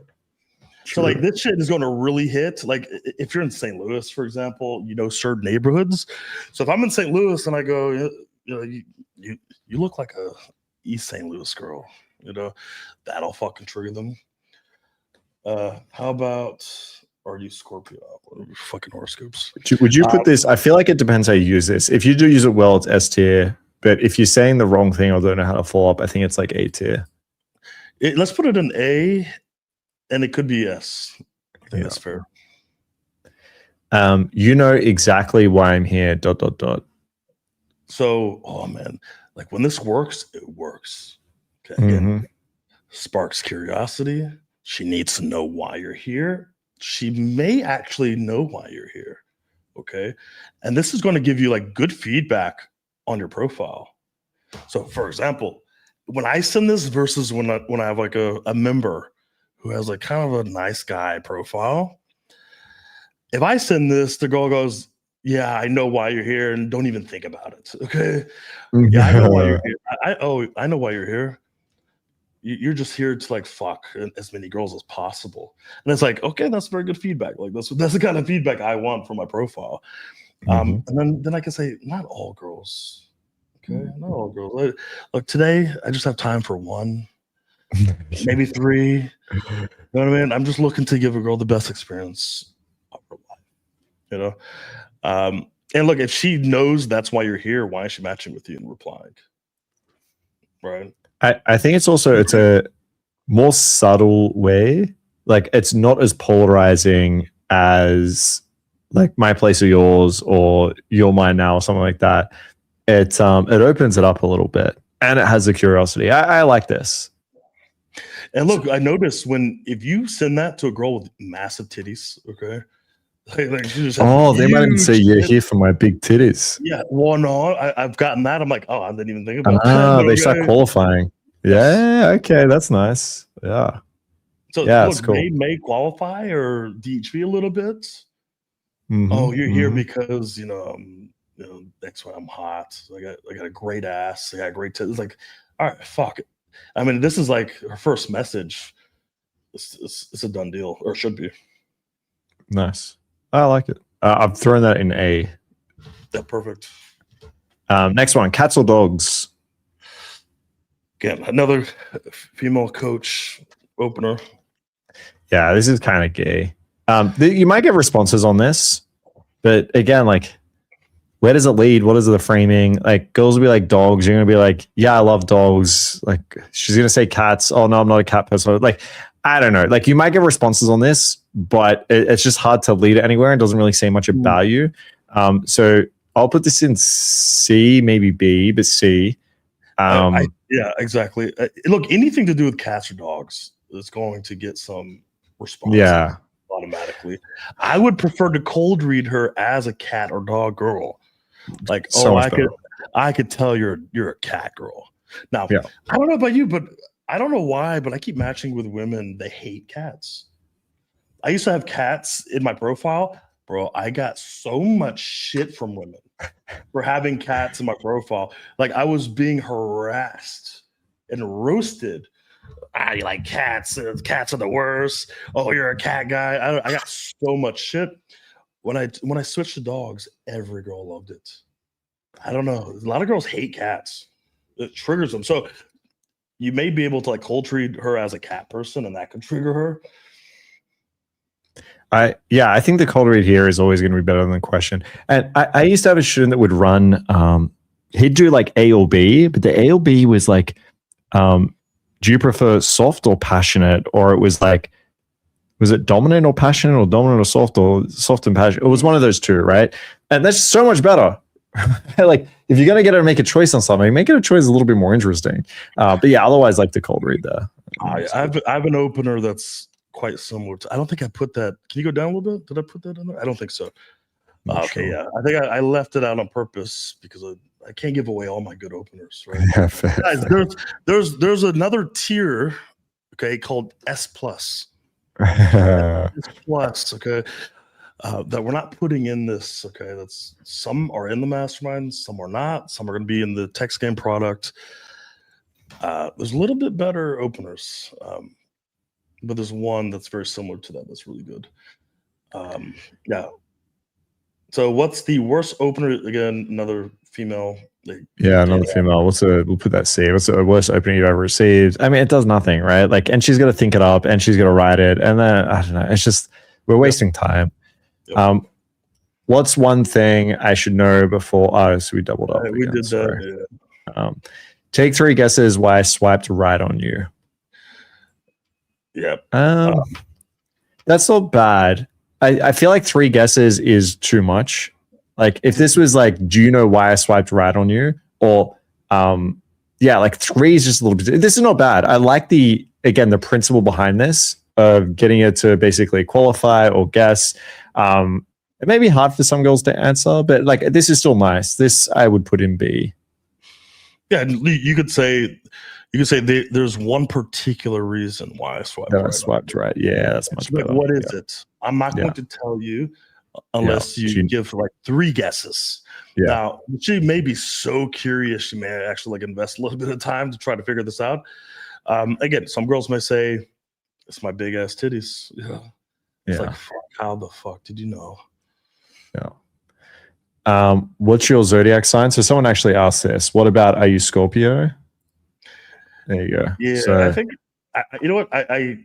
So like this shit is going to really hit. Like if you're in St. Louis, for example, certain neighborhoods. So if I'm in St. Louis and I go, you look like a East St. Louis girl, that'll fucking trigger them. How about are you Scorpio? Fucking horoscopes. Would you put this? I feel like it depends how you use this. If you do use it well, it's S tier. But if you're saying the wrong thing or don't know how to follow up, I think it's like A tier. Let's put it in A. And it could be S. I think that's fair. You know exactly why I'm here, ... So, oh man, like when this works, it works. Okay. Again, sparks curiosity. She needs to know why you're here. She may actually know why you're here. Okay. And this is going to give you like good feedback on your profile. So, for example, when I send this versus when I have like a member who has like kind of a nice guy profile, if I send this, the girl goes, "Yeah, I know why you're here, and don't even think about it." Okay. Yeah, I know why you're here. I know why you're here. You're just here to like fuck as many girls as possible. And it's like, okay, that's very good feedback. Like that's the kind of feedback I want for my profile. And then I can say, not all girls. Okay, not all girls. Look, today I just have time for one, maybe three. You know what I mean? I'm just looking to give a girl the best experience of her life. You know, and look, if she knows that's why you're here, why is she matching with you and replying? Right. I think it's a more subtle way. Like it's not as polarizing as like my place or yours or you're mine now or something like that. It opens it up a little bit and it has the curiosity. I like this. And look, I noticed if you send that to a girl with massive titties, okay, like she just they might even say you're here for my big titties. Yeah, well, no, I've gotten that. I'm like, oh, I didn't even think about that. Ah, they start qualifying. Yeah, okay, that's nice. Yeah. So yeah, look, cool. they may qualify or DHV a little bit. Oh, you're here because that's why I'm hot. I got a great ass. I got great tits. It's like, all right, fuck it. I mean, this is like her first message. It's a done deal, or should be. Nice. I like it. I've thrown that in A. Yeah, perfect. Next one, cats or dogs? Again, another female coach opener. Yeah, this is kind of gay. You might get responses on this, but again, like, where does it lead? What is the framing? Like, girls will be like dogs. You're gonna be like, yeah, I love dogs. Like, she's gonna say cats. Oh no, I'm not a cat person. Like, I don't know. Like, you might get responses on this, but it's just hard to lead it anywhere. It doesn't really say much about you. So I'll put this in C, maybe B, but C. Yeah, exactly. Look, anything to do with cats or dogs is going to get some response. Yeah, automatically. I would prefer to cold read her as a cat or dog girl. Like, so I could tell you're a cat girl. Now, yeah. I don't know about you, but I don't know why, but I keep matching with women. They hate cats. I used to have cats in my profile. Bro, I got so much shit from women for having cats in my profile. Like, I was being harassed and roasted. You like cats? Cats are the worst. Oh, you're a cat guy. I got so much shit. When I switched to dogs, every girl loved it. I don't know. A lot of girls hate cats. It triggers them. So you may be able to like cold read her as a cat person, and that could trigger her. I think the cold read here is always going to be better than the question. And I used to have a student that would run. He'd do like A or B, but the A or B was like, do you prefer soft or passionate? Or it was like, was it dominant or passionate, or dominant or soft and passionate? It was one of those two, right? And that's so much better. Like, if you're gonna get her to make a choice on something, make it a choice a little bit more interesting. But yeah, otherwise, like the cold read there. I have an opener that's quite similar to. I don't think I put that. Can you go down a little bit? Did I put that in there? I don't think so. Okay, sure. Yeah, I think I left it out on purpose because I can't give away all my good openers, right? Yeah, fair. Guys, there's another tier, okay, called S plus. S plus, okay. That we're not putting in this, okay. That's some are in the mastermind, some are not, some are going to be in the text game product. There's a little bit better openers, but there's one that's very similar to that. That's really good. Yeah. So what's the worst opener? Again, another female. Another female. We'll put that C. What's the worst opening you've ever received? I mean, it does nothing, right? Like, and she's got to think it up, and she's got to write it, and then I don't know. It's just we're wasting time. Yep. What's one thing I should know before? Oh, so we doubled up. We did that. Yeah. Take 3 guesses why I swiped right on you. Yep. That's not bad. I feel like 3 guesses is too much. Like, if this was like, do you know why I swiped right on you? Or, like 3 is just a little bit. This is not bad. I like the principle behind this of getting it to basically qualify or guess. It may be hard for some girls to answer, but like, this is still nice. This I would put in B. Yeah, and you could say there's one particular reason why I swiped That I right. swiped right. Yeah, that's much Like, better. what is it? I'm not Yeah. going to tell you unless you give like 3 guesses. Yeah. Now, she may be so curious, she may actually like invest a little bit of time to try to figure this out. Again, some girls may say, "It's my big ass titties." Yeah. It's like, fuck, how the fuck did you know? Yeah. What's your zodiac sign? So someone actually asked this. What about, are you Scorpio? There you go. Yeah, so, I think you know what? I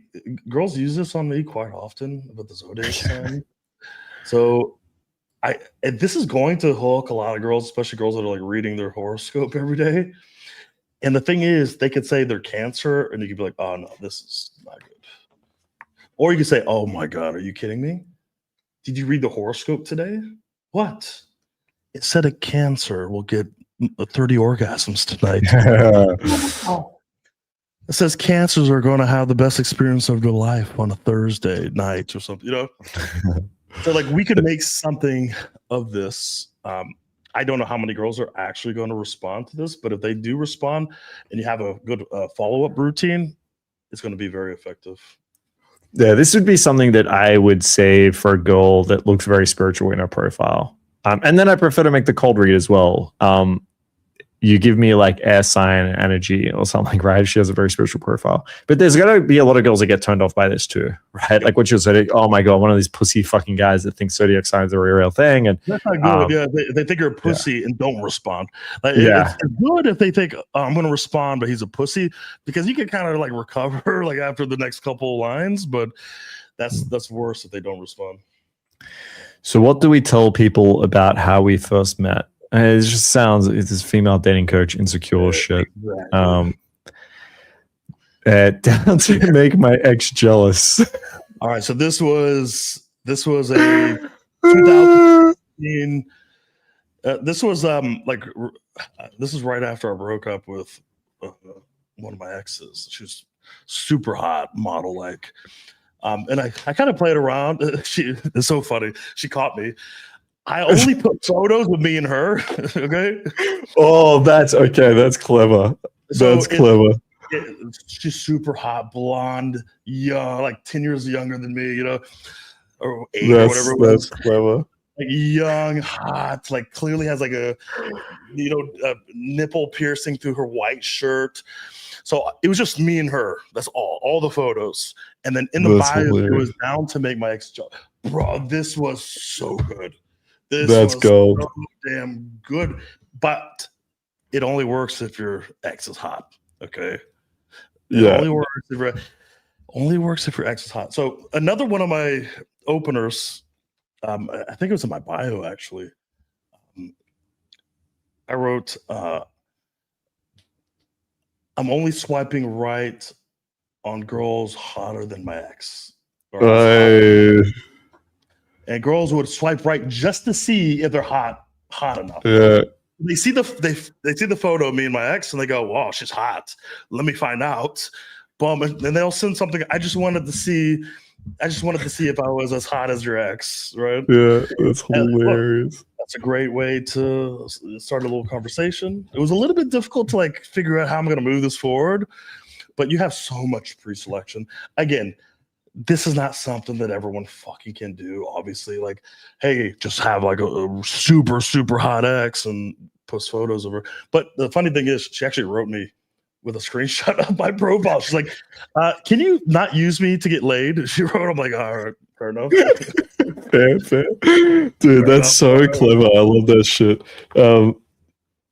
girls use this on me quite often about the zodiac sign. So this is going to hook a lot of girls, especially girls that are like reading their horoscope every day. And the thing is, they could say they're Cancer, and you could be like, "Oh no, this is not good." Or you could say, "Oh my god, are you kidding me? Did you read the horoscope today? What? It said a Cancer will get 30 orgasms tonight." It says Cancers are going to have the best experience of their life on a Thursday night or something, you know? So like we could make something of this. I don't know how many girls are actually going to respond to this, but if they do respond and you have a good follow-up routine, it's going to be very effective. Yeah, this would be something that I would say for a girl that looks very spiritual in her profile. And then I prefer to make the cold read as well. You give me like air sign energy or something, right? She has a very spiritual profile. But there's going to be a lot of girls that get turned off by this too, right? Like what you said, oh my God, one of these pussy fucking guys that thinks zodiac signs are a real thing. And that's not good. Yeah, they think you're a pussy and don't respond. Like, it's good if they think, oh, I'm going to respond, but he's a pussy, because you can kind of like recover like after the next couple of lines. But that's worse if they don't respond. So what do we tell people about how we first met? It just sounds, it's this female dating coach insecure shit. Exactly. Down to make my ex jealous. All right, so this was a 2015. This was this is right after I broke up with one of my exes. She was super hot, model like, and I kind of played around. It's so funny. She caught me. I only put photos of me and her. Okay. Oh, that's okay. That's clever. That's clever. She's super hot, blonde, young, like 10 years younger than me, you know, or 8 or whatever it was. That's clever. Like young, hot, like clearly has like a nipple piercing through her white shirt. So it was just me and her. That's all the photos. And then in the bio, it was down to make my ex job. Bro, this was so good. That's gold. So damn good. But it only works if your ex is hot. Okay. It only works if your ex is hot. So another one of my openers, I think it was in my bio actually. I wrote, I'm only swiping right on girls hotter than my ex. And girls would swipe right just to see if they're hot enough. Yeah. They see the photo of me and my ex, and they go, "Wow, she's hot. Let me find out." Boom, and they'll send something. I just wanted to see if I was as hot as your ex, right? Yeah, that's hilarious. Look, that's a great way to start a little conversation. It was a little bit difficult to like figure out how I'm going to move this forward, but you have so much pre-selection. Again, this is not something that everyone fucking can do. Obviously, like, hey, just have like a super, super hot ex and post photos of her. But the funny thing is, she actually wrote me with a screenshot of my profile. She's like, can you not use me to get laid? She wrote, I'm like, all right, fair enough. fair. Dude, that's so clever. I love that shit.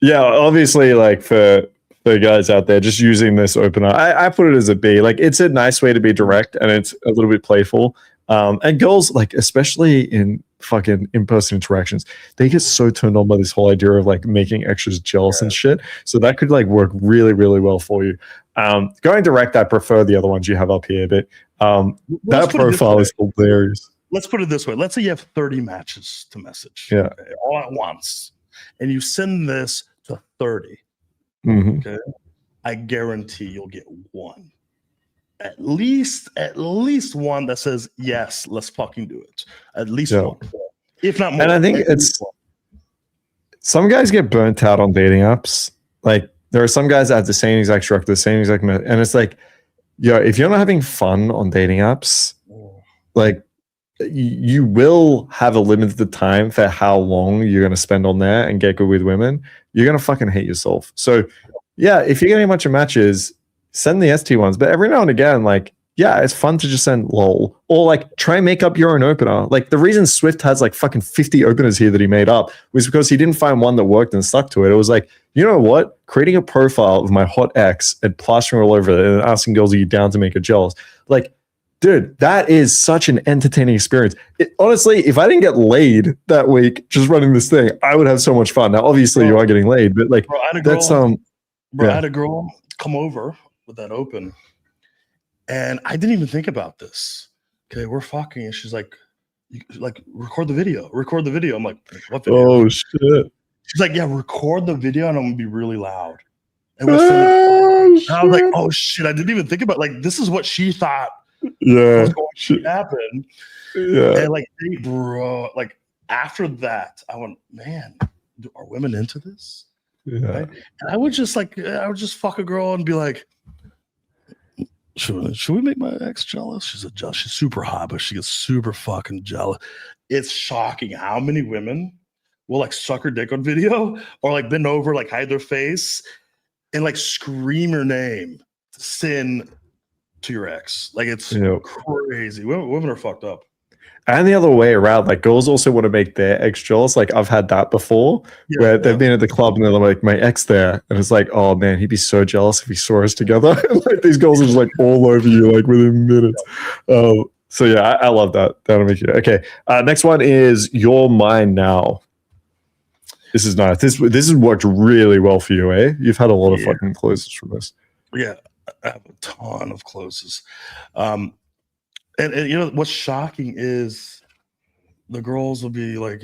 Yeah, obviously, like for guys out there just using this opener, I put it as a B. Like, it's a nice way to be direct, and it's a little bit playful. And girls, like, especially in fucking in-person interactions, they get so turned on by this whole idea of like making extras jealous and shit. So that could like work really, really well for you. Going direct, I prefer the other ones you have up here, but that profile is hilarious. Let's put it this way. Let's say you have 30 matches to message, all at once, and you send this to 30. Mm-hmm. Okay, I guarantee you'll get one, at least one that says yes, let's fucking do it. At least one, if not more. And I think it's some guys get burnt out on dating apps. Like there are some guys that have the same exact structure, the same exact, and it's like, yo, if you're not having fun on dating apps, like you will have a limited time for how long you're going to spend on there and get good with women. You're going to fucking hate yourself. So yeah, if you're getting a bunch of matches, send the ST ones, but every now and again, like, yeah, it's fun to just send lol or like try and make up your own opener. Like the reason Swift has like fucking 50 openers here that he made up was because he didn't find one that worked and stuck to it. It was like, you know what? Creating a profile of my hot ex and plastering all over it and asking girls, are you down to make her jealous? Like, dude, that is such an entertaining experience. Honestly, if I didn't get laid that week just running this thing, I would have so much fun. Now, obviously, you are getting laid, but like, I had a girl come over with that open. And I didn't even think about this. Okay, we're fucking, and she's like, record the video. I'm like, what video? Oh shit. She's like, yeah, record the video, and I'm gonna be really loud. And I was like, oh shit, I didn't even think about this is what she thought was going to happen. Yeah. And bro, after that, I went, man, are women into this? Yeah. Right? And I would just fuck a girl and be like, should we make my ex jealous? She's super hot, but she gets super fucking jealous. It's shocking how many women will suck her dick on video or bend over, hide their face and scream your name to send to your ex. It's crazy. Women are fucked up. And the other way around, girls also want to make their ex jealous. I've had that before where they've been at the club and they're like, my ex there. And it's like, oh man, he'd be so jealous if he saw us together. These girls are just all over you, within minutes. So yeah, I love that. That'll make you. Okay. Next one is You're Mine Now. This is nice. This has worked really well for you, eh? You've had a lot of fucking closes from this. Yeah, I have a ton of closes. And what's shocking is the girls will be like,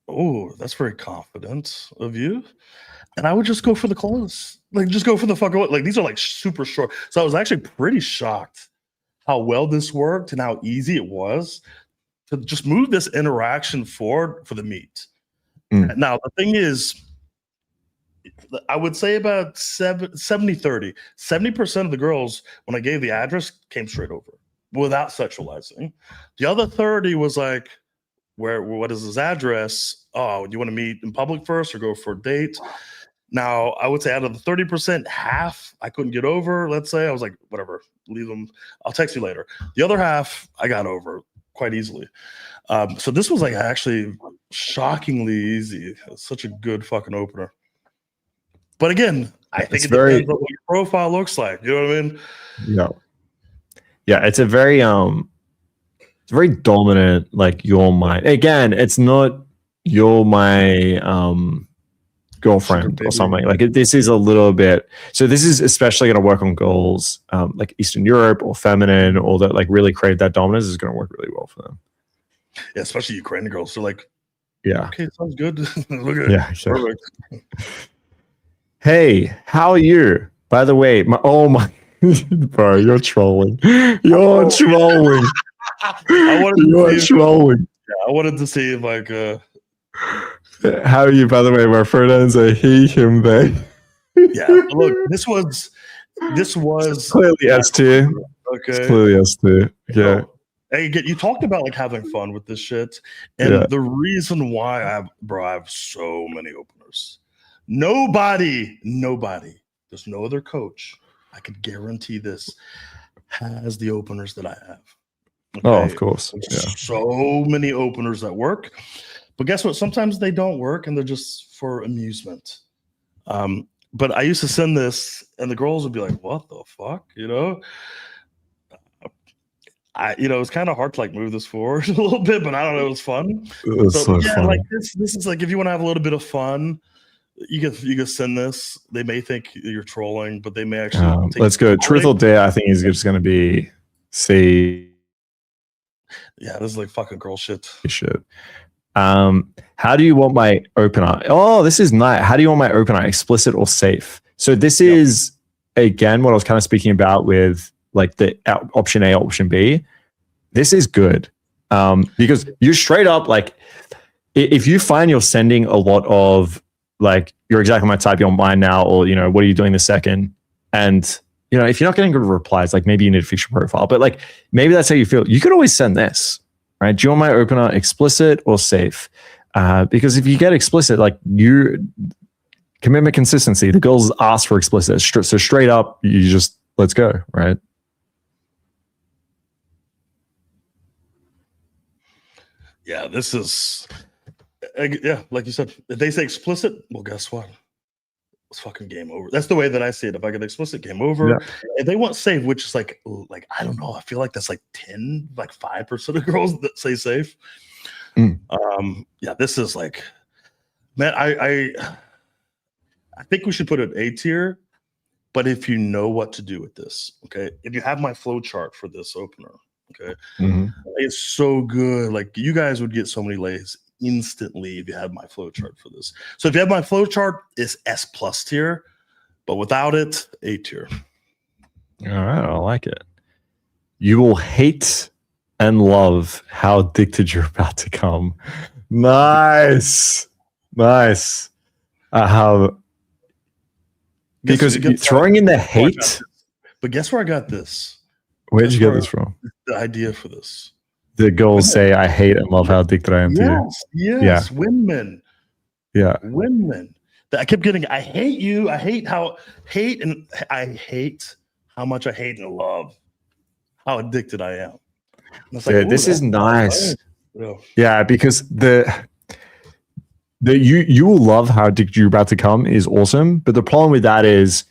oh, that's very confident of you. And I would just go for the close. Just go for the fucking, these are super short. So I was actually pretty shocked how well this worked and how easy it was to just move this interaction forward for the meet. Now, the thing is, I would say about 70-30. 70% of the girls, when I gave the address, came straight over without sexualizing. The other 30 was like, what is his address? Oh, do you want to meet in public first or go for a date? Now, I would say out of the 30%, half I couldn't get over, let's say. I was like, whatever, leave them. I'll text you later. The other half, I got over quite easily. So this was actually shockingly easy. It's such a good fucking opener. But again, I think it depends on what your profile looks like. You know what I mean? Yeah, it's a very dominant, you're mine. Again, it's not you're my girlfriend or something. This is a little bit. So this is especially going to work on girls Eastern Europe or feminine, or that really crave that dominance is going to work really well for them. Yeah, especially Ukrainian girls. They're yeah, okay, sounds good. Yeah, perfect. Hey, how are you? By the way, bro, you're trolling. You're trolling. You're trolling. Yeah, I wanted to see if how are you? By the way, my pronouns are he, him, they. Yeah, look, this was clearly S tier. Okay, it's clearly S tier. Yeah. Hey, you talked about having fun with this shit, and the reason why I have so many openers. Nobody. There's no other coach. I could guarantee this has the openers that I have. Okay? Oh, of course. Yeah. So many openers that work, but guess what? Sometimes they don't work, and they're just for amusement. But I used to send this, and the girls would be like, "What the fuck?" It's kind of hard to move this forward a little bit, but I don't know, it was fun. It was so fun. This is if you want to have a little bit of fun, you can send this. They may think you're trolling, but they may actually. Let's go. Truth or dare? I think he's just going to be C. Yeah, this is fucking girl shit. Shit. How do you want my opener? Oh, this is nice. How do you want my opener? Explicit or safe? So this is again what I was kind of speaking about with the option A, option B. This is good because you straight up if you find you're sending a lot of you're exactly my type, you're mine now, or, you know, what are you doing the second? And, you know, if you're not getting good replies, like maybe you need to fix your profile, but like maybe that's how you feel. You could always send this, right? Do you want my opener explicit or safe? Because if you get explicit, like commitment consistency, the girls ask for explicit. So straight up, you just, let's go, right? Yeah, this is, yeah, like you said, if they say explicit, well, guess what? It's fucking game over. That's the way that I see it. If I get explicit, game over. Yeah. If they want safe, which is like I don't know, I feel like that's like 5% of girls that say safe. Yeah, this is like, man, I think we should put it A tier, but if you know what to do with this, okay, if you have my flow chart for this opener, okay, it's so good. Like you guys would get so many lays instantly if you had my flow chart for this. So if you have my flow chart, it's S+ tier, but without it, A tier. All right, I like it. You will hate and love how addicted you're about to come. Nice. Because throwing in the hate. But guess where I got this? Where'd you get this from? The idea for this. The girls say, I hate and love how addicted I am to you. Yes, women. Yeah. Women. I kept getting, I hate you. I hate how much I hate and love how addicted I am. Like, yeah, this is nice. Yeah, because you will love how addicted you're about to come is awesome. But the problem with that is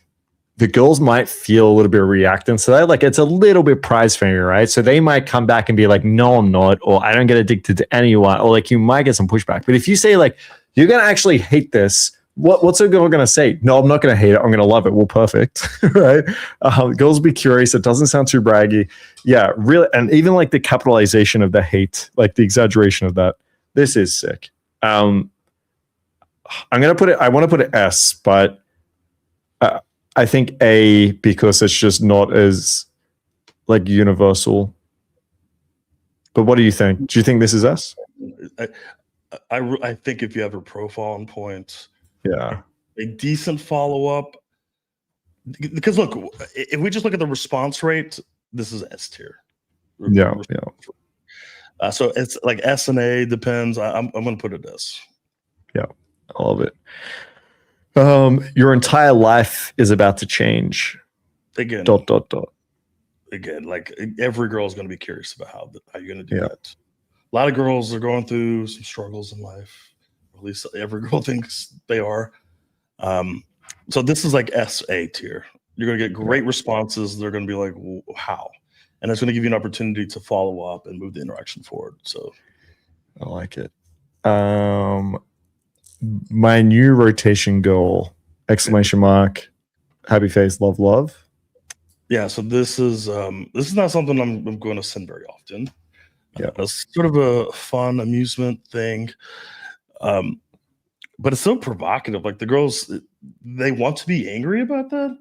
the girls might feel a little bit of reactance to that. Like it's a little bit prize finger, right? So they might come back and be like, no, I'm not, or I don't get addicted to anyone, or like you might get some pushback. But if you say like, you're going to actually hate this, what's a girl going to say? No, I'm not going to hate it. I'm going to love it. Well, perfect, right? Girls be curious. It doesn't sound too braggy. Yeah, really. And even like the capitalization of the hate, like the exaggeration of that, this is sick. I'm going to put it, I want to put it S, but I think A, because it's just not as like universal. But what do you think? Do you think this is S? I think if you have a profile on point, yeah, a decent follow-up, because look, if we just look at the response rate, this is S tier. Yeah. So it's like S and A, depends. I'm going to put it S. Yeah, I love it. Your entire life is about to change. Again. ... Again, like every girl is going to be curious about how you're going to do that. A lot of girls are going through some struggles in life. At least every girl thinks they are. So this is like SA tier. You're going to get great responses. They're going to be like, how? And it's going to give you an opportunity to follow up and move the interaction forward. So I like it. My new rotation goal, ! Happy face, love, love. Yeah, so this is not something I'm going to send very often. Yeah, it's sort of a fun amusement thing, but it's so provocative. Like the girls, they want to be angry about that,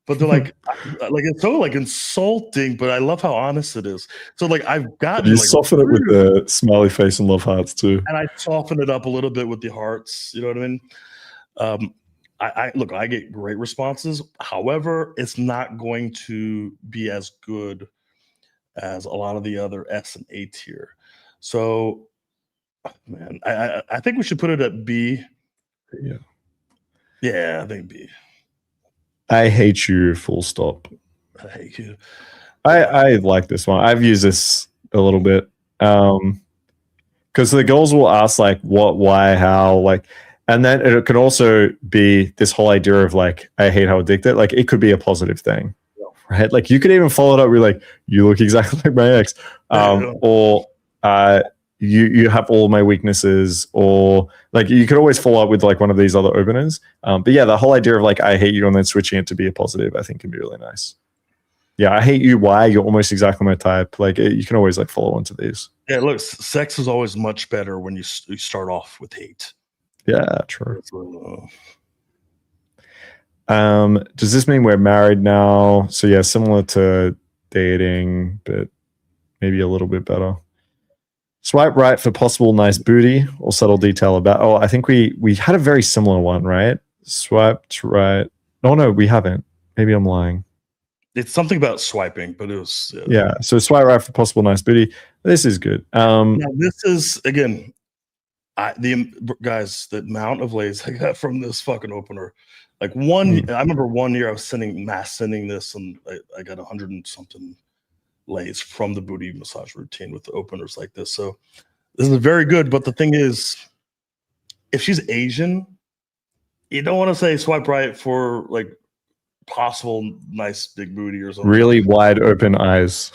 but they're like it's so like insulting. But I love how honest it is. So like I've gotten you soften it with the smiley face and love hearts too, and I soften it up a little bit with the hearts. You know what I mean? I get great responses. However, it's not going to be as good as a lot of the other S and A tier. So, man, I think we should put it at B. Yeah, I think B. I hate you, full stop. I hate you. I like this one. I've used this a little bit. Because the girls will ask like what, why, how, like, and then it could also be this whole idea of like, I hate how addicted. Like it could be a positive thing, right? Like you could even follow it up with like, you look exactly like my ex, or you have all my weaknesses, or like you could always follow up with like one of these other openers. But yeah, the whole idea of like, I hate you and then switching it to be a positive, I think can be really nice. Yeah, I hate you. Why? You're almost exactly my type. Like you can always like follow into these. Yeah, look, sex is always much better when you start off with hate. Yeah, true. Does this mean we're married now? So yeah, similar to dating, but maybe a little bit better. Swipe right for possible nice booty or subtle detail about. Oh, I think we had a very similar one, right? Swiped right. Oh no, we haven't. Maybe I'm lying. It's something about swiping, but it was Yeah. So swipe right for possible nice booty. This is good. Now this is again, the guys, the amount of lays I got from this fucking opener. Like I remember 1 year I was sending this, and I got 100 and something lays from the booty massage routine with the openers like this. So this is very good. But the thing is, if she's Asian, you don't want to say swipe right for like possible nice big booty or something. Really wide open eyes.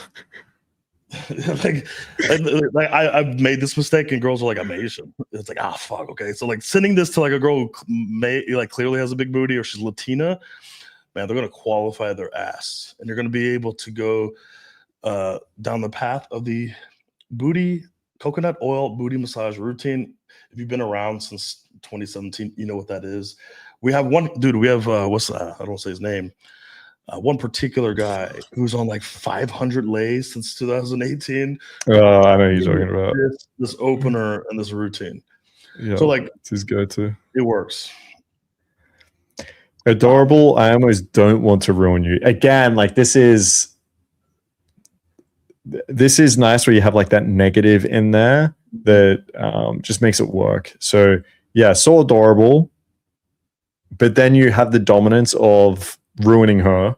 like I've made this mistake, and girls are like, I'm Asian. It's like, fuck, okay. So like sending this to like a girl who clearly has a big booty, or she's Latina, man, they're gonna qualify their ass, and you're gonna be able to go down the path of the booty coconut oil booty massage routine. If you've been around since 2017, you know what that is. We have one dude. We have I don't want to say his name. One particular guy who's on like 500 lays since 2018. Oh, I know who you're talking about. This opener and this routine. Yeah, so like it's his go-to. It works. Adorable. I almost don't want to ruin you. Again, like this is nice where you have like that negative in there that just makes it work. So yeah, so adorable. But then you have the dominance of ruining her.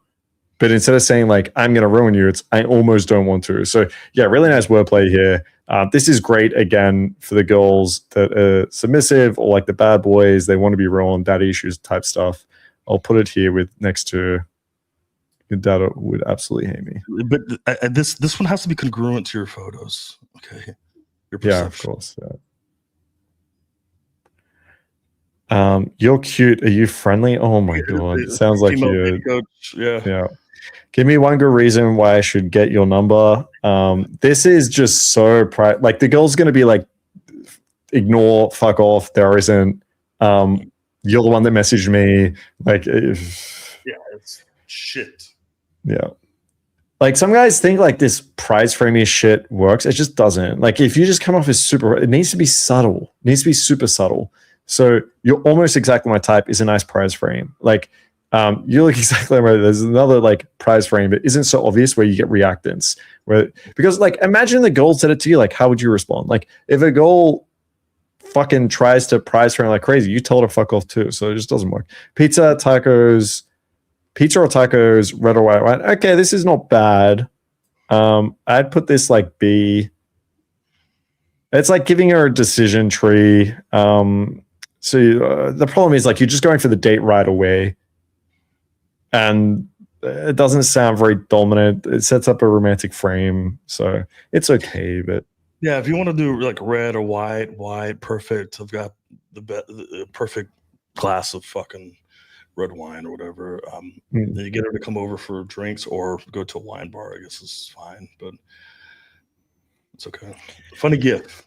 But instead of saying like, I'm going to ruin you, it's I almost don't want to. So yeah, really nice wordplay here. This is great, again, for the girls that are submissive or like the bad boys. They want to be ruined, daddy issues type stuff. I'll put it here with next to your dad would absolutely hate me. But this one has to be congruent to your photos. Okay. Your perception. Yeah, of course. Yeah. You're cute. Are you friendly? Oh my god. It sounds like you're coach. Yeah. Give me one good reason why I should get your number. This is just so like the girl's gonna be like, ignore, fuck off. There isn't. You're the one that messaged me. Like, yeah, it's shit. Yeah. Like some guys think like this prize framing shit works. It just doesn't. Like if you just come off as super, it needs to be subtle. It needs to be super subtle. So you're almost exactly my type is a nice prize frame. Like you look exactly right. There's another like prize frame that isn't so obvious where you get reactance. Because like imagine the girl said it to you, like how would you respond? Like if a girl fucking tries to prize frame like crazy, you told her fuck off too. So it just doesn't work. Pizza or tacos, red or white wine. Okay, this is not bad. I'd put this like B. It's like giving her a decision tree. So the problem is like you're just going for the date right away. And it doesn't sound very dominant. It sets up a romantic frame. So it's okay, but yeah, if you want to do like red or white, perfect. I've got the perfect glass of fucking red wine or whatever. Then you get her to come over for drinks or go to a wine bar, I guess is fine, but it's okay. Funny gift.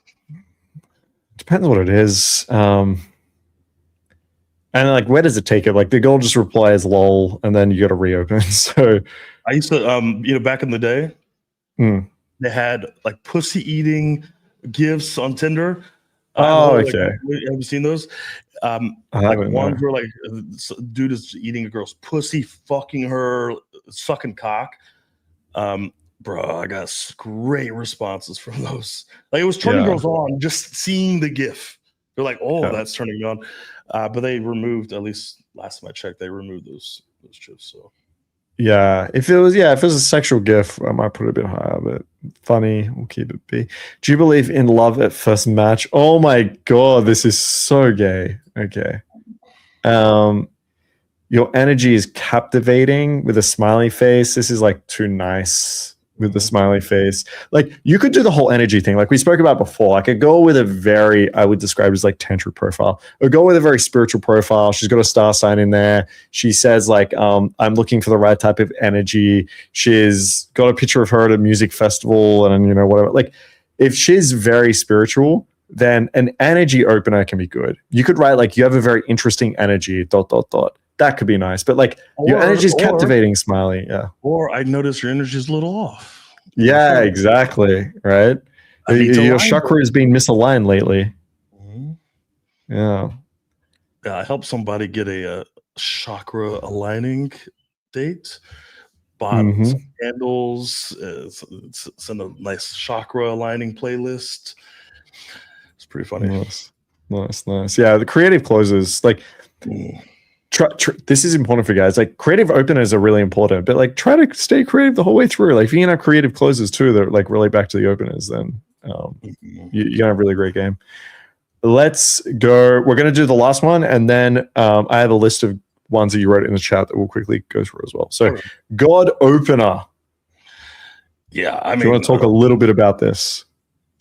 Depends what it is. And like, where does it take it? Like the girl just replies lol, and then you got to reopen. So I used to, back in the day, they had like pussy eating gifts on Tinder. Oh, okay. Have you seen those? Like ones where like dude is eating a girl's pussy, fucking her, sucking cock. Bro, I got great responses from those. Like it was turning girls on just seeing the GIF. They're like, "Oh, that's turning me on." But they removed, at least last time I checked, they removed those GIFs. So yeah, if it was a sexual GIF, I might put it a bit higher, but funny, we'll keep it B. Do you believe in love at first match? Oh my god, this is so gay. Okay. Your energy is captivating with a smiley face. This is like too nice with the smiley face. Like you could do the whole energy thing like we spoke about before. Like a girl with a very, I would describe as like tantric profile. A girl with a very spiritual profile. She's got a star sign in there. She says like, I'm looking for the right type of energy. She's got a picture of her at a music festival and whatever. Like if she's very spiritual, then an energy opener can be good. You could write like, you have a very interesting energy, ... That could be nice, but like your energy is captivating, smiley. Yeah. Or I notice your energy is a little off. Yeah, exactly. Right. Your chakra has been misaligned lately. Mm-hmm. Yeah. I helped somebody get a chakra aligning date. Bought some candles. It's in a nice chakra aligning playlist. It's pretty funny. Nice. Yeah, the creative closes, like, this is important for guys. Like, creative openers are really important, but like, try to stay creative the whole way through. Like, if you can have creative closes too that like relate back to the openers, then you're gonna have a really great game. Let's go. We're gonna do the last one, and then I have a list of ones that you wrote in the chat that we'll quickly go through as well. So, God opener. Yeah, I mean, do you want to talk a little bit about this?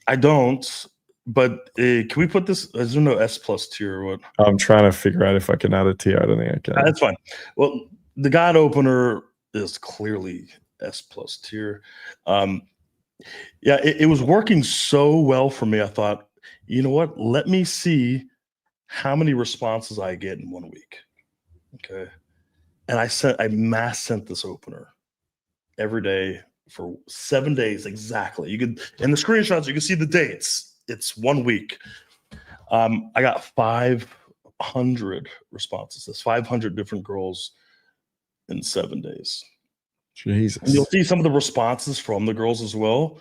I don't. But can we put this? Is there no S+ tier or what? I'm trying to figure out if I can add a tier. I don't think I can. That's fine. Well, the God opener is clearly S+ tier. Yeah, it was working so well for me. I thought, you know what? Let me see how many responses I get in 1 week. Okay, and I mass sent this opener every day for 7 days exactly. You could in the screenshots you can see the dates. It's 1 week. I got 500 responses. That's 500 different girls in 7 days. Jesus. And you'll see some of the responses from the girls as well.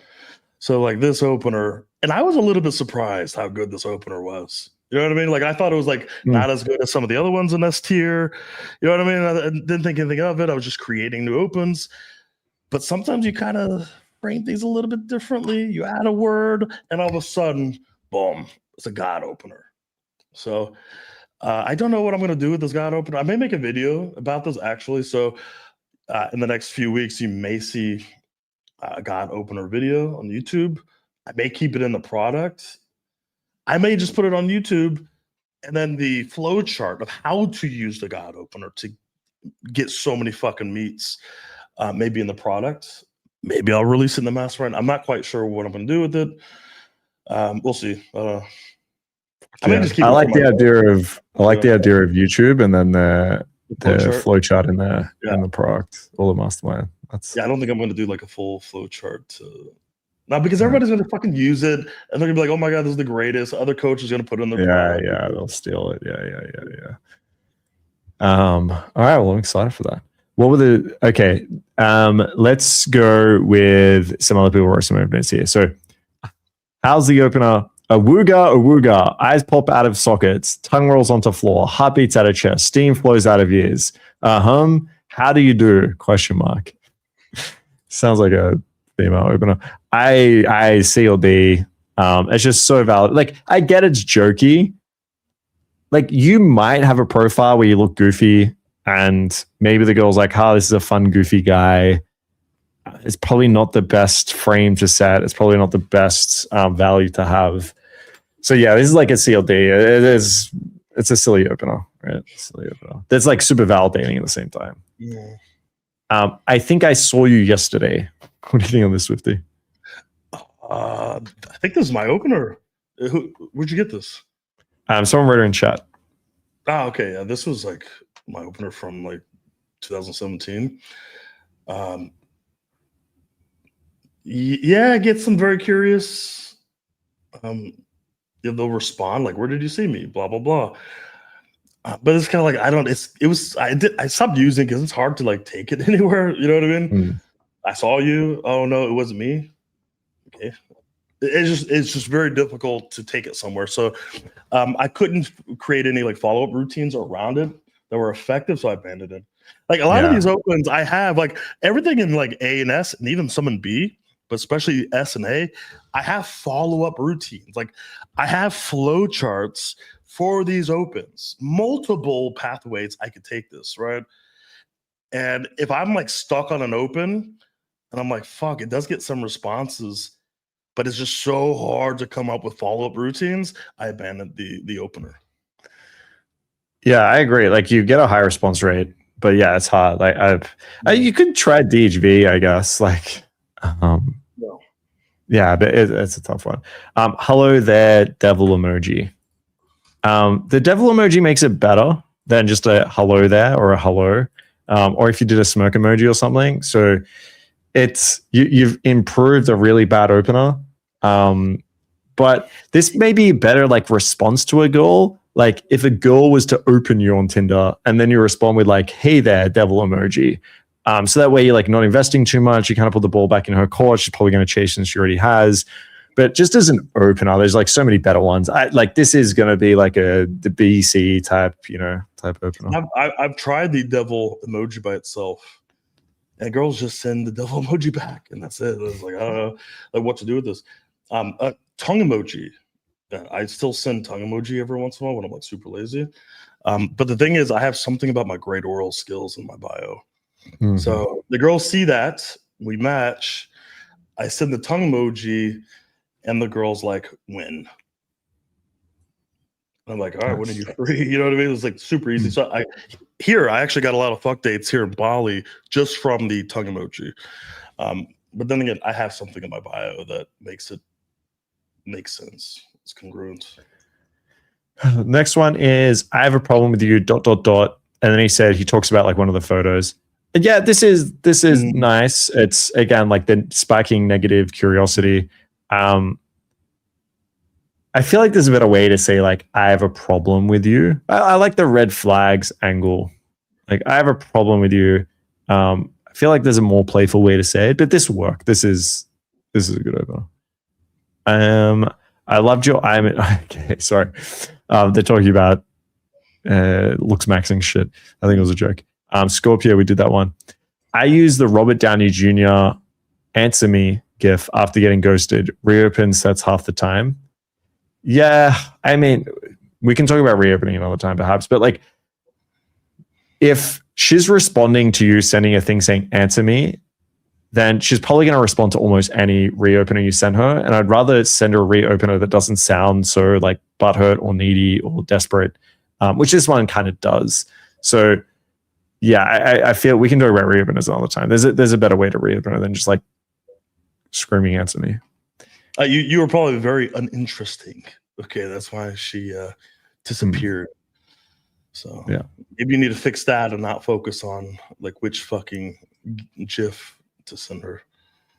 So like this opener, and I was a little bit surprised how good this opener was. You know what I mean? Like I thought it was like not as good as some of the other ones in S tier. You know what I mean? I didn't think anything of it. I was just creating new opens. But sometimes you kind of frame things a little bit differently. You add a word, and all of a sudden, boom, it's a God opener. So I don't know what I'm going to do with this God opener. I may make a video about this actually. So in the next few weeks, you may see a God opener video on YouTube. I may keep it in the product. I may just put it on YouTube, and then the flow chart of how to use the God opener to get so many fucking meets, maybe in the product. Maybe I'll release it in the Mastermind. I'm not quite sure what I'm going to do with it. We'll see. I may just keep. I like the idea of YouTube and then the flow chart in there in the product or the Mastermind. I don't think I'm going to do like a full flow chart. Not because everybody's going to fucking use it and they're going to be like, "Oh my god, this is the greatest." Other coaches going to put it in their product. Yeah, they'll steal it. Yeah. All right, well, I'm excited for that. What were let's go with some other people who are some openers here. So how's the opener? Awooga, eyes pop out of sockets, tongue rolls onto floor, heart beats out of chest, steam flows out of ears. How do you do? ? Sounds like a female opener. I C or D. It's just so valid. Like, I get it's jokey. Like, you might have a profile where you look goofy, and maybe the girl's like, this is a fun, goofy guy. It's probably not the best frame to set. It's probably not the best value to have. So yeah, this is like a CLD. It's a silly opener, right? Silly opener. That's like super validating at the same time. Yeah. I think I saw you yesterday. What do you think on this, Swifty? I think this is my opener. Where'd you get this? Someone wrote it in chat. Okay. Yeah, this was like my opener from like 2017. I get some very curious. They'll respond like, "Where did you see me?" Blah blah blah. But it's kind of like I stopped using because it's hard to like take it anywhere. You know what I mean? I saw you. Oh no, it wasn't me. Okay. It's just very difficult to take it somewhere. So I couldn't create any like follow-up routines around it that were effective, so I abandoned it. Like a lot of these opens, I have like everything in like A and S and even some in B, but especially S and A, I have follow-up routines. Like I have flow charts for these opens, multiple pathways I could take this, right? And if I'm like stuck on an open and I'm like, fuck, it does get some responses, but it's just so hard to come up with follow-up routines, I abandoned the opener. Yeah, I agree. Like you get a high response rate, but yeah, it's hard. Like you could try DHV, I guess. Like, no. Yeah, but it's a tough one. Hello there, devil emoji. The devil emoji makes it better than just a hello there or a hello, or if you did a smoke emoji or something. So it's you've improved a really bad opener. But this may be better like response to a goal, like if a girl was to open you on Tinder and then you respond with like, hey there, devil emoji. So that way you're like not investing too much. You kind of put the ball back in her court. She's probably going to chase since she already has. But just as an opener, there's like so many better ones. Like this is going to be like the BC type, type opener. I've tried the devil emoji by itself, and girls just send the devil emoji back, and that's it. I was like, I don't know like what to do with this. Tongue emoji. I still send tongue emoji every once in a while when I'm like super lazy. But the thing is, I have something about my great oral skills in my bio. Mm-hmm. So the girls see that, we match. I send the tongue emoji. And the girl's like, when? I'm like, all right, when are you free? You know what I mean? It's like super easy. So I actually got a lot of fuck dates here in Bali just from the tongue emoji. But then again, I have something in my bio that makes it make sense. It's congruent. Next one is, I have a problem with you, ... And then he talks about like one of the photos. And yeah, this is nice. It's again, like the spiking negative curiosity. I feel like there's a better way to say like, I have a problem with you. I like the red flags angle. Like, I have a problem with you. I feel like there's a more playful way to say it, but this will work. This is a good opener. I loved your okay, sorry. They're talking about looks maxing shit. I think it was a joke. Scorpio, we did that one. I use the Robert Downey Jr. answer me GIF after getting ghosted. Reopens, that's half the time. Yeah, I mean, we can talk about reopening another time perhaps, but like if she's responding to you sending a thing saying answer me, then she's probably going to respond to almost any reopener you send her. And I'd rather send her a reopener that doesn't sound so like butthurt or needy or desperate, which this one kind of does. So yeah, I feel we can talk about reopeners all the time. There's a better way to reopener than just like screaming answer me. You were probably very uninteresting. Okay, that's why she disappeared. So yeah, maybe you need to fix that and not focus on like which fucking GIF to send her.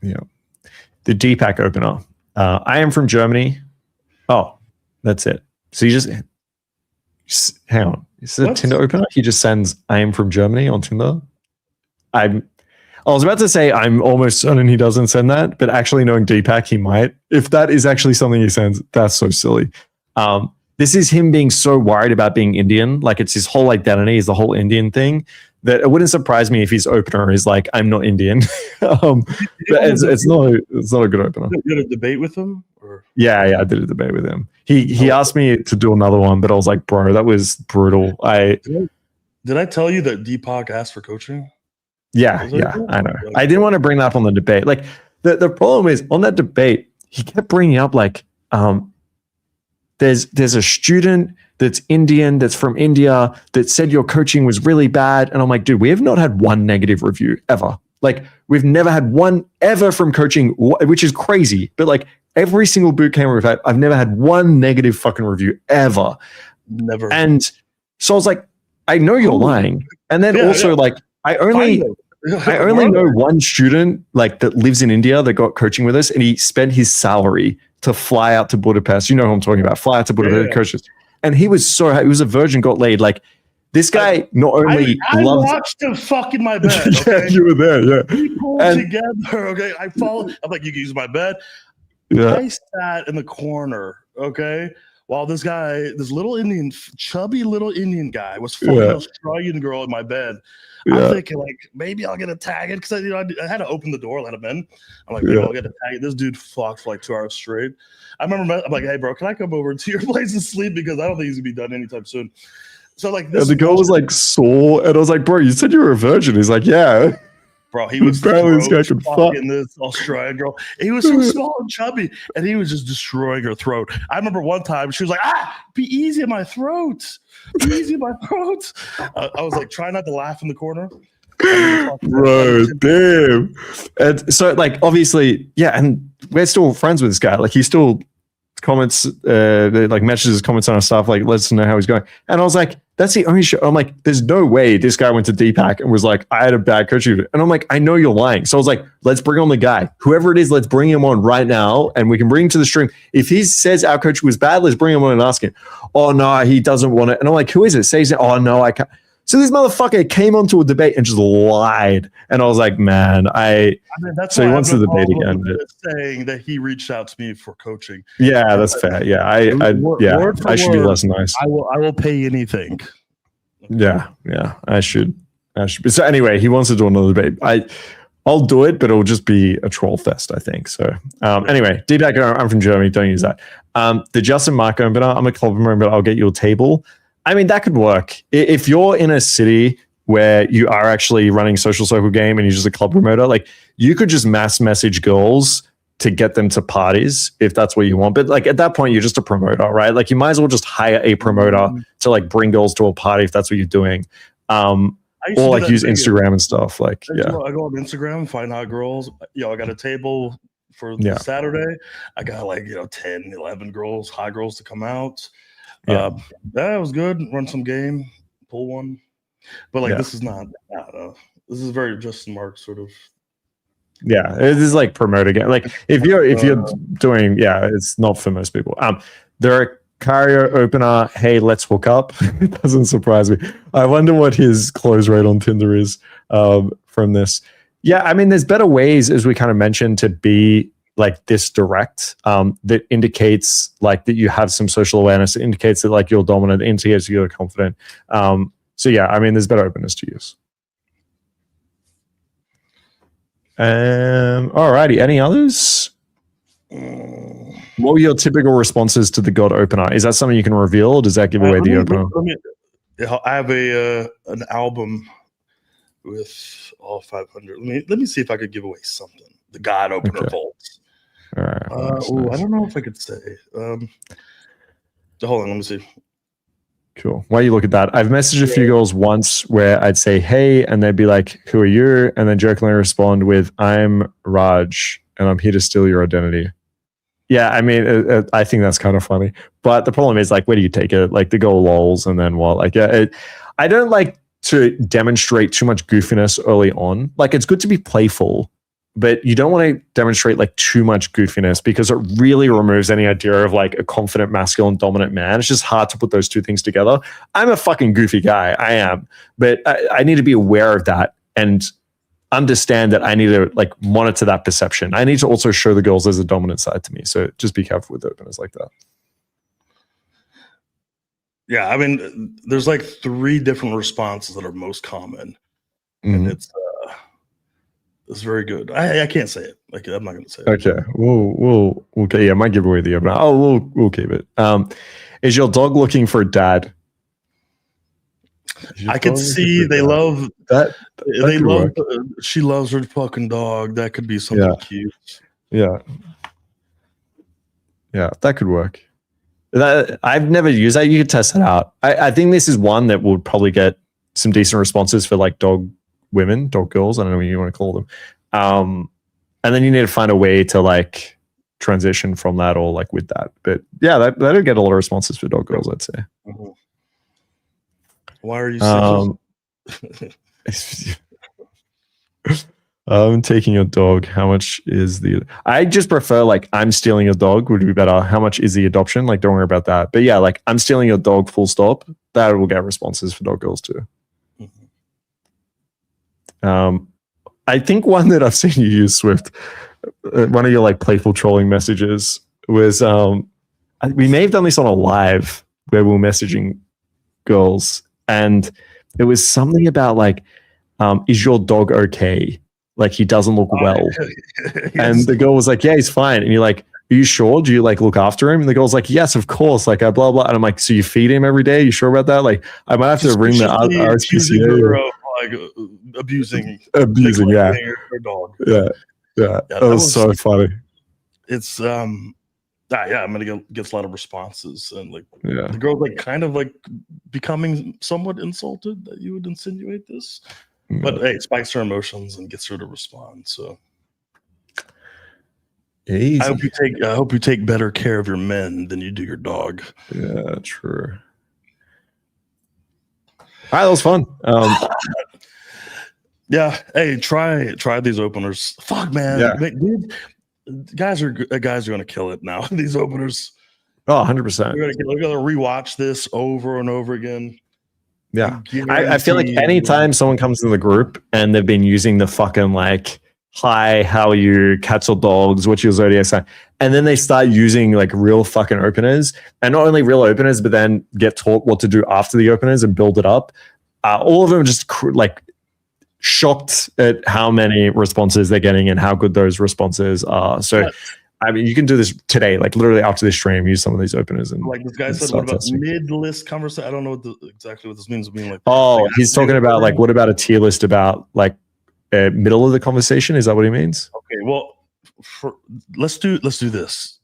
Yeah, the Deepak opener. I am from Germany. Oh, that's it. So you just hang on. Is it a Tinder opener? He just sends I am from Germany on Tinder. I was about to say I'm almost certain he doesn't send that, but actually knowing Deepak, he might. If that is actually something he sends, that's so silly. This is him being so worried about being Indian. Like it's his whole identity is the whole Indian thing that it wouldn't surprise me if his opener is like, I'm not Indian. But it's not a good opener. You had a debate with him? Or? Yeah, I did a debate with him. He asked me to do another one, but I was like, bro, that was brutal. Did I tell you that Deepak asked for coaching? Yeah, I know. I didn't want to bring that up on the debate. Like the problem is on that debate, he kept bringing up like, there's a student that's Indian, that's from India, that said your coaching was really bad. And I'm like, dude, we have not had one negative review ever. Like we've never had one ever from coaching, which is crazy. But like every single boot camp we've had, I've never had one negative fucking review ever. Never. And so I was like, I know you're lying. And then like, I only know one student like that lives in India that got coaching with us, and he spent his salary to fly out to Budapest. You know who I'm talking about. Fly out to Budapest, coaches. And he was so happy. He was a virgin, got laid. Like this guy not only I watched him fuck in my bed. Okay? Yeah, you were there. Yeah, we pulled together. Okay, I followed. I'm like, you can use my bed. Yeah. I sat in the corner. Okay. While this guy, this little Indian, chubby little Indian guy was fucking an Australian girl in my bed. I'm thinking like maybe I'll get a tag because I had to open the door, let him in. I'm like, maybe I'll get a tag. This dude fucked for like 2 hours straight. I remember I'm like, hey bro, can I come over to your place and sleep because I don't think he's gonna be done anytime soon. So like this, and the girl was like sore, and I was like, bro, you said you were a virgin. He's like, yeah. Bro, he was apparently this guy could fuck in this Australian girl. He was so small and chubby, and he was just destroying her throat. I remember one time she was like, be easy on my throat. Be easy on my throat. I was like trying not to laugh in the corner. Bro, damn. And so like obviously, and we're still friends with this guy. Like he still comments, like messages, comments on our stuff, like lets us know how he's going. And I was like, That's the only show. I'm like, there's no way this guy went to Deepak and was like, I had a bad coach. And I'm like, I know you're lying. So I was like, let's bring on the guy. Whoever it is, let's bring him on right now and we can bring him to the stream. If he says our coach was bad, let's bring him on and ask him. Oh, no, he doesn't want it. And I'm like, who is it? Says, oh, no, I can't. So this motherfucker came onto a debate and just lied. And I was like, man, that's so why he wants I have to no debate problem again. with saying that he reached out to me for coaching. Yeah, that's fair. Yeah, I should be less nice. I will pay anything. Yeah, I should. So anyway, he wants to do another debate. I'll do it, but it'll just be a troll fest, I think. So anyway, Deepak, I'm from Germany. Don't use that. The Justin Marco, but I'm a club member, but I'll get you a table. I mean, that could work. If you're in a city where you are actually running social circle game and you're just a club promoter, like you could just mass message girls to get them to parties if that's what you want. But like at that point, you're just a promoter, right? Like you might as well just hire a promoter to like bring girls to a party if that's what you're doing. Or like use Instagram and stuff. Like, I go on Instagram, find hot girls. I got a table for Saturday. I got like, 10, 11 girls, hot girls to come out. That was good. Run some game, pull one. But like, this is not, this is very Justin Mark sort of. Yeah, it is like promote again. Like if you're doing, it's not for most people. There are Cario opener. Hey, let's hook up. It doesn't surprise me. I wonder what his close rate on Tinder is from this. Yeah, I mean, there's better ways, as we kind of mentioned, to be like this direct. That indicates like that you have some social awareness. It indicates that like you're dominant. It indicates you're confident. So yeah, I mean, there's better openness to use. Alrighty. Any others? What were your typical responses to the God opener? Is that something you can reveal, or does that give away the opener? I have an album with all 500. Let me see if I could give away something. The God opener vaults. All right. I don't know if I could say. Hold on, let me see. Cool. While you look at that, I've messaged a few girls once where I'd say, hey, and they'd be like, who are you? And then jokingly respond with, I'm Raj, and I'm here to steal your identity. Yeah, I mean, I think that's kind of funny. But the problem is, like, where do you take it? Like, the girl lols, and then what? Like, I don't like to demonstrate too much goofiness early on. Like, it's good to be playful, but you don't want to demonstrate like too much goofiness because it really removes any idea of like a confident, masculine, dominant man. It's just hard to put those two things together. I'm a fucking goofy guy. I am, but I need to be aware of that and understand that I need to like monitor that perception. I need to also show the girls there's a dominant side to me. So just be careful with openness like that. Yeah, I mean, there's like 3 different responses that are most common, and it's very good. I can't say it. Like I'm not going to say it. Okay, we'll okay. Yeah, I might give away the opener. Oh, we'll keep it. Is your dog looking for a dad? I can see they love that. They love. She loves her fucking dog. That could be something cute. Yeah, that could work. I've never used that. You could test it out. I think this is one that would probably get some decent responses for like dog women, dog girls. I don't know what you want to call them. And then you need to find a way to like transition from that or like with that. But yeah, that'll get a lot of responses for dog girls, I'd say. Mm-hmm. Why are you I'm taking your dog. How much is I just prefer like I'm stealing your dog would be better. How much is the adoption? Like, don't worry about that. But yeah, like I'm stealing your dog, full stop. That will get responses for dog girls too. I think one that I've seen you use, Swift, one of your like playful trolling messages was we may have done this on a live where we were messaging girls, and it was something about like, is your dog okay? Like he doesn't look well. Yes. And the girl was like, yeah, he's fine. And you're like, are you sure? Do you like look after him? And the girl's like, yes, of course. Like, blah, blah. And I'm like, so you feed him every day? You sure about that? Like, I might have to ring the RSPCA. Like abusing, yeah. Her dog. Yeah. That was so funny. It's, I'm gonna get a lot of responses, and like the girl's like kind of like becoming somewhat insulted that you would insinuate this. But hey, it spikes her emotions and gets her to respond. So easy. I hope you take better care of your men than you do your dog. Yeah, true. right, that was fun. Yeah. Hey, try these openers. Fuck, man. Yeah. Dude, guys are going to kill it now. These openers. Oh, 100%. We're going to rewatch this over and over again. Yeah. I feel like anytime someone comes in the group and they've been using the fucking like, hi, how are you, cats or dogs, what's your zodiac sign? And then they start using like real fucking openers, and not only real openers, but then get taught what to do after the openers and build it up. All of them are just like shocked at how many responses they're getting and how good those responses are. So, I mean, you can do this today, like literally after this stream, use some of these openers. And like this guy said, what about mid-list conversation? I don't know exactly what this means. Being like, he's talking about like, what about a tier list about like middle of the conversation? Is that what he means? Okay, well, let's do this.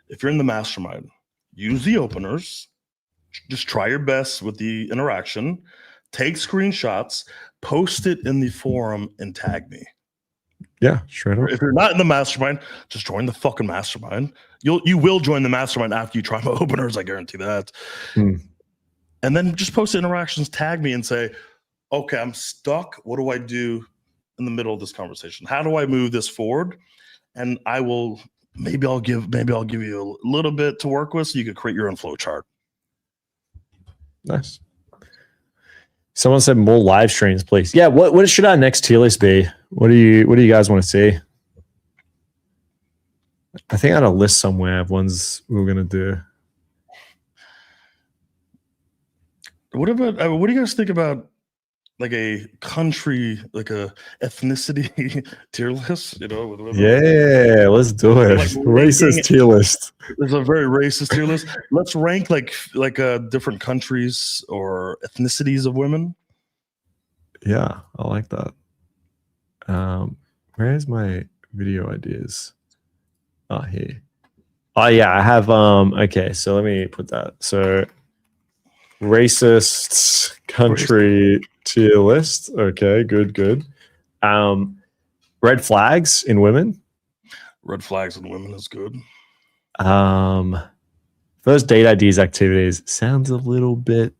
If you're in the mastermind, use the openers. Just try your best with the interaction. Take screenshots, post it in the forum, and tag me. Yeah, straight up. If you're not in the mastermind, just join the fucking mastermind. You will join the mastermind after you try my openers. I guarantee that. And then just post interactions, tag me, and say, "Okay, I'm stuck. What do I do in the middle of this conversation? How do I move this forward?" And I will. Maybe I'll give you a little bit to work with, so you could create your own flow chart. Nice. Someone said more live streams, please. Yeah, what should our next tier list be? What do you guys want to see? I think I had a list somewhere of ones we were gonna do. What do you guys think about like a country, like a ethnicity tier list? You know, yeah, let's do it. Like racist tier list. There's a very racist tier list. Let's rank like different countries or ethnicities of women. Yeah, I like that. Where's my video ideas? Oh, here. Oh yeah, I have okay, so let me put that. So racist country tier list. Okay, good. Red flags in women. Red flags in women is good. First date IDs activities sounds a little bit.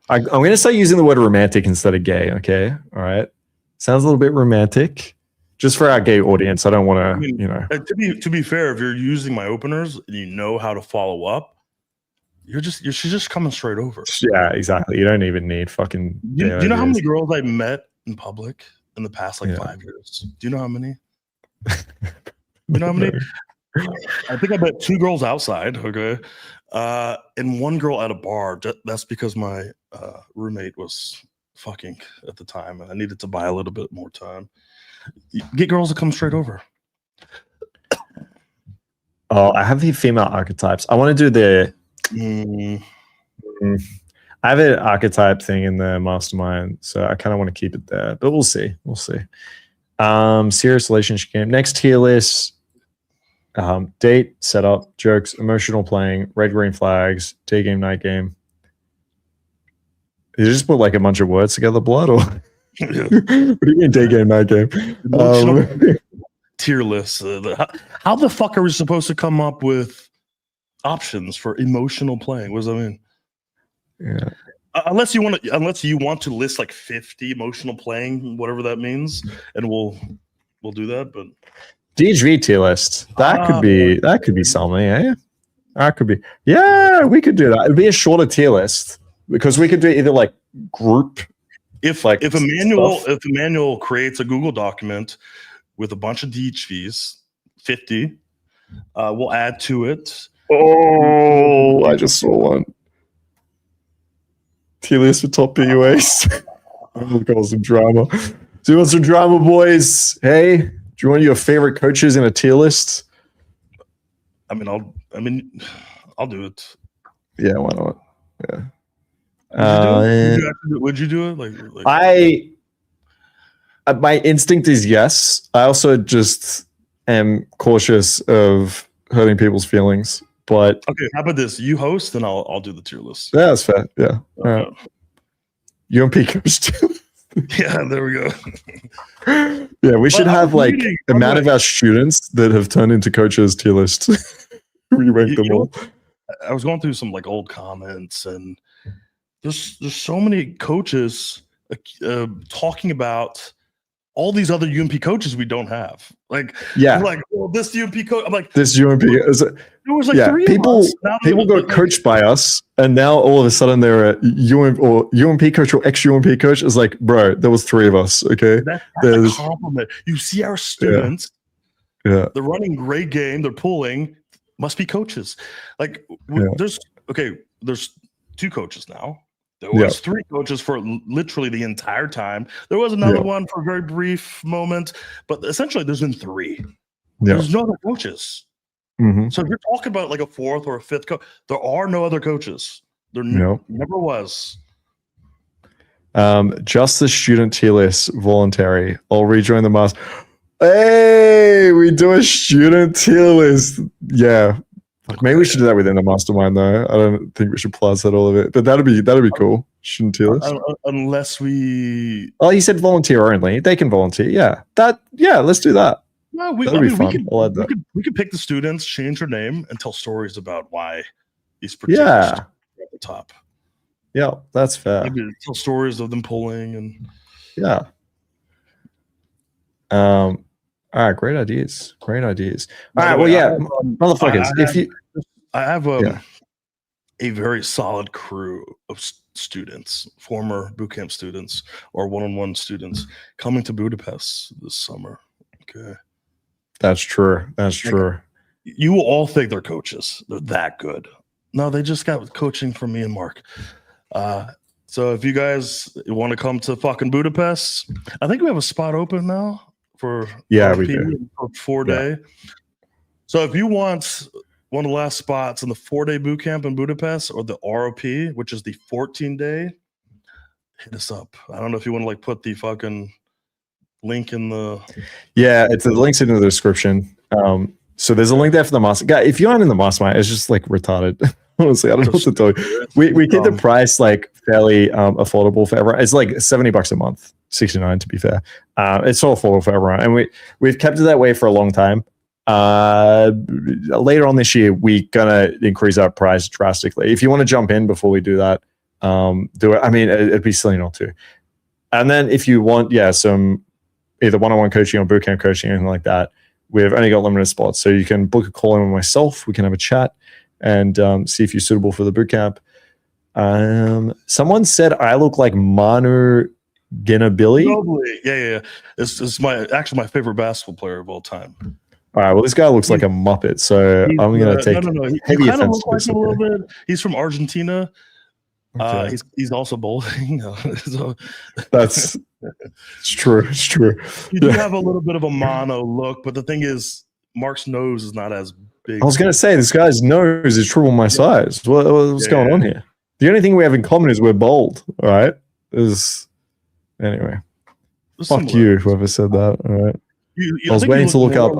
I'm going to start using the word romantic instead of gay. Okay, all right. Sounds a little bit romantic, just for our gay audience. I don't want to, you know. To be fair, if you're using my openers and you know how to follow up, she's just coming straight over. Yeah, exactly. You don't even need fucking. Do you know how many girls I met in public in the past 5 years? Do you know how many? You know how many? I think I met 2 girls outside. Okay, and 1 girl at a bar. That's because my roommate was fucking at the time, and I needed to buy a little bit more time. Get girls to come straight over. Oh, I have the female archetypes. I want to do the. I have an archetype thing in the mastermind, so I kind of want to keep it there, but we'll see. Serious relationship game. Next tier list. Date, setup, jokes, emotional playing, red, green flags, day game, night game. You just put like a bunch of words together, blood, or what do you mean day game, night game? Tier list. How the fuck are we supposed to come up with options for emotional playing? What does that mean? Yeah. Unless you want to list like 50 emotional playing, whatever that means, and we'll do that. But DHV tier list. That could be something, eh? That could be. Yeah, we could do that. It'd be a shorter tier list because we could do either like group. If a manual creates a Google document with a bunch of DHVs, 50, we'll add to it. Oh, I just saw one. Tier list for top PUAs. I'm gonna call some drama. Do you want some drama, boys? Hey, do you want your favorite coaches in a tier list? I'll do it. Yeah, why not? Yeah. Would you do it? My instinct is yes. I also just am cautious of hurting people's feelings. But okay, how about this? You host, and I'll do the tier list. Yeah, that's fair. Yeah. All right. UMP coach too. Yeah, there we go. Yeah, we should have like amount of our students that have turned into coaches tier list. We rank them all. I was going through some like old comments, and there's so many coaches talking about all these other UMP coaches we don't have. Like, Yeah, like, well, this UMP coach. I'm like, this UMP. there was like three people. of us. Now People got coached by us, and now all of a sudden they're a UMP coach or ex-UMP coach. Is like, bro, there was 3 of us. Okay, that's a compliment. You see our students. Yeah, they're running great game. They're pulling. Must be coaches. Like, there's 2 coaches now. There was 3 coaches for literally the entire time. There was another one for a very brief moment, but essentially there's been 3. There's no other coaches. Mm-hmm. So if you're talking about like a 4th or a 5th coach, there are no other coaches. There never was. Just the student tier list voluntary. I'll rejoin the master. Hey, we do a student tier list. Yeah. Maybe we should do that within the mastermind though. I don't think we should plaza all of it, but that'd be cool. Student tier list. Unless we. Oh, you said volunteer only. They can volunteer. Yeah. Let's do that. No, that'd be fun. We could pick the students, change their name, and tell stories about why these particular students are at the top. Yeah, that's fair. Maybe tell stories of them pulling and. Yeah. All right, great ideas. All right, well, yeah, motherfuckers. I have a very solid crew of students, former bootcamp students or one-on-one students coming to Budapest this summer. Okay, that's true. You will all think they're coaches. They're that good. No, they just got coaching from me and Mark. So if you guys want to come to fucking Budapest, I think we have a spot open now. For we do. For 4-day. So if you want one of the last spots in the 4-day boot camp in Budapest or the ROP, which is the 14-day, hit us up. I don't know if you want to like put the fucking link in the. Yeah, it's the links in the description. So there's a link there for the master. Guy, if you aren't in the mastermind, it's just like retarded. Honestly, I don't know what to tell you. We keep the price like fairly affordable for everyone. It's like $70 a month, 69 to be fair. It's so affordable for everyone, and we've kept it that way for a long time. Later on this year, we're gonna increase our price drastically. If you want to jump in before we do that, do it. I mean, it'd be silly not to. And then if you want, some either one-on-one coaching or bootcamp coaching, anything like that, we've only got limited spots. So you can book a call in with myself. We can have a chat and see if you're suitable for the bootcamp. Someone said I look like Manu Ginobili. Yeah. This is my favorite basketball player of all time. All right. Well, this guy looks like a Muppet, so I'm going to take heavy offense to this. A little bit. He's from Argentina. Okay. He's also bowling. So. It's true. It's true. You do have a little bit of a mono look, but the thing is, Mark's nose is not as big. I was going to say this guy's nose is triple my size. What's going on here? The only thing we have in common is we're bold. All right. Anyway. Fuck you, whoever said that. All right. I was waiting to look up.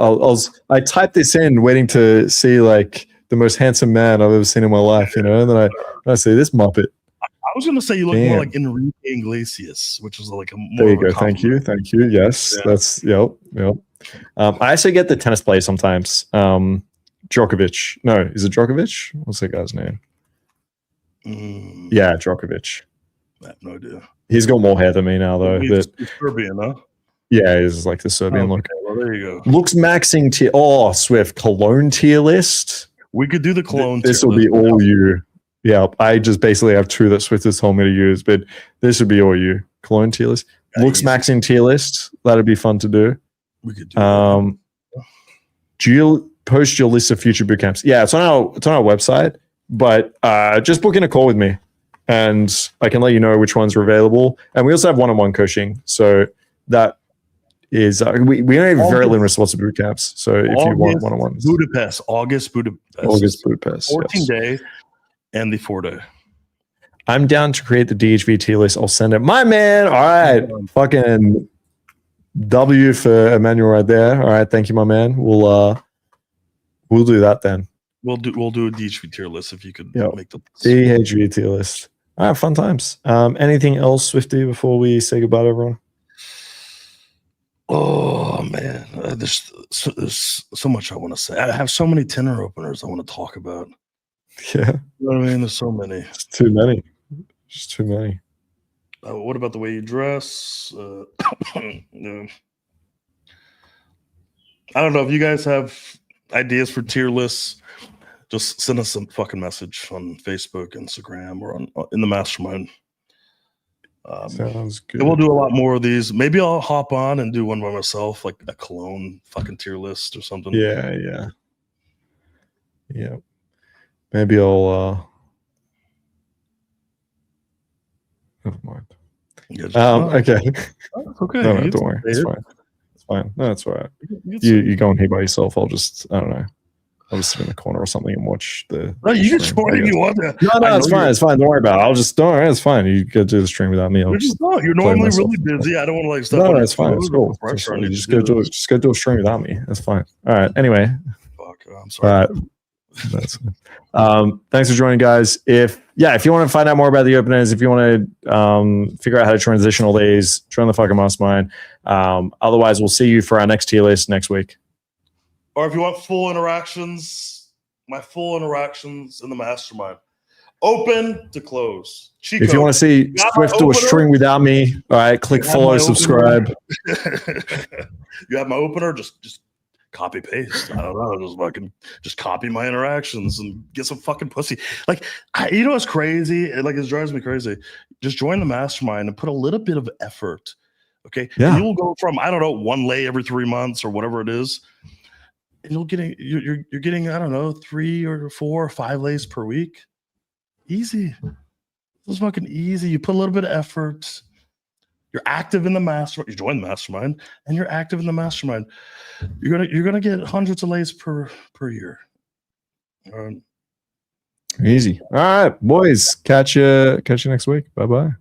I typed this in, waiting to see like the most handsome man I've ever seen in my life, and then I see this Muppet. I was going to say you look more like Enrique Iglesias, which is like a more. There you go. Thank you. Yes, that's yep. I actually get the tennis player sometimes. Djokovic. No, is it Djokovic? What's that guy's name? Yeah, Djokovic. I have no idea. He's got more hair than me now, though. He's Serbian, huh? Yeah, he's like the Serbian look. Well, there you go. Looks maxing tier. Oh, Swift cologne tier list. We could do the cologne. This will be all you. Yeah, I just basically have 2 that Swift has told me to use, but this would be all you. Cologne tier list. Looks maxing tier list. That'd be fun to do. We could do that. Do you post your list of future boot camps? Yeah, it's on our website, but just book in a call with me, and I can let you know which ones are available. And we also have one-on-one coaching, so that is we only have very limited spots of boot camps. So if you want one-on-ones, August Budapest, 14-day, and the 4-day. I'm down to create the DHV tier list. I'll send it. My man. All right, fucking W for Emmanuel right there. All right, thank you, my man. We'll do that then. We'll do a DHV tier list if you could make the DHV tier list. All right, fun times. Anything else, Swifty, before we say goodbye to everyone? Oh man, there's so much I want to say. I have so many Tinder openers I want to talk about. Yeah, you know what I mean. There's so many. It's too many. Just too many. What about the way you dress? Yeah. I don't know if you guys have ideas for tier lists. Just send us some fucking message on Facebook, Instagram, or in the Mastermind. Sounds good. And we'll do a lot more of these. Maybe I'll hop on and do one by myself, like a clone fucking tier list or something. Yeah. Maybe I'll. Never mind. Okay. Okay. No, don't worry. It's fine. It's fine. No, it's all right. You go and here by yourself. I'll just, I don't know. I'll just sit in the corner or something and watch the. No, you can join if you want to. No, it's fine. It's fine. Don't worry about it. Don't worry. It's fine. You go do the stream without me. You're normally really busy. I don't want to like step on. No, it's fine. It's cool. You just go do a stream without me. That's fine. All right. Anyway. Fuck. I'm sorry. That's thanks for joining, guys. If you want to find out more about the openers, if you want to figure out how to transition all these, join the fucking Mastermind. Otherwise, we'll see you for our next tier list next week. Or if you want full interactions, my full interactions in the Mastermind, open to close. Chico, if you want to see Swift do a string without me, all right, click follow, subscribe. You have my opener. Just copy paste. I don't know. Just copy my interactions and get some fucking pussy. Like, you know what's crazy? Like, it drives me crazy. Just join the Mastermind and put a little bit of effort. Okay. Yeah. And you'll go from, I don't know, 1 lay every 3 months or whatever it is. And you're getting, I don't know, 3 or 4 or 5 lays per week. Easy. It's fucking easy. You put a little bit of effort. You're active in the Mastermind. You join the Mastermind, and you're active in the Mastermind. You're gonna get hundreds of lays per year. Easy. All right, boys. Catch you next week. Bye bye.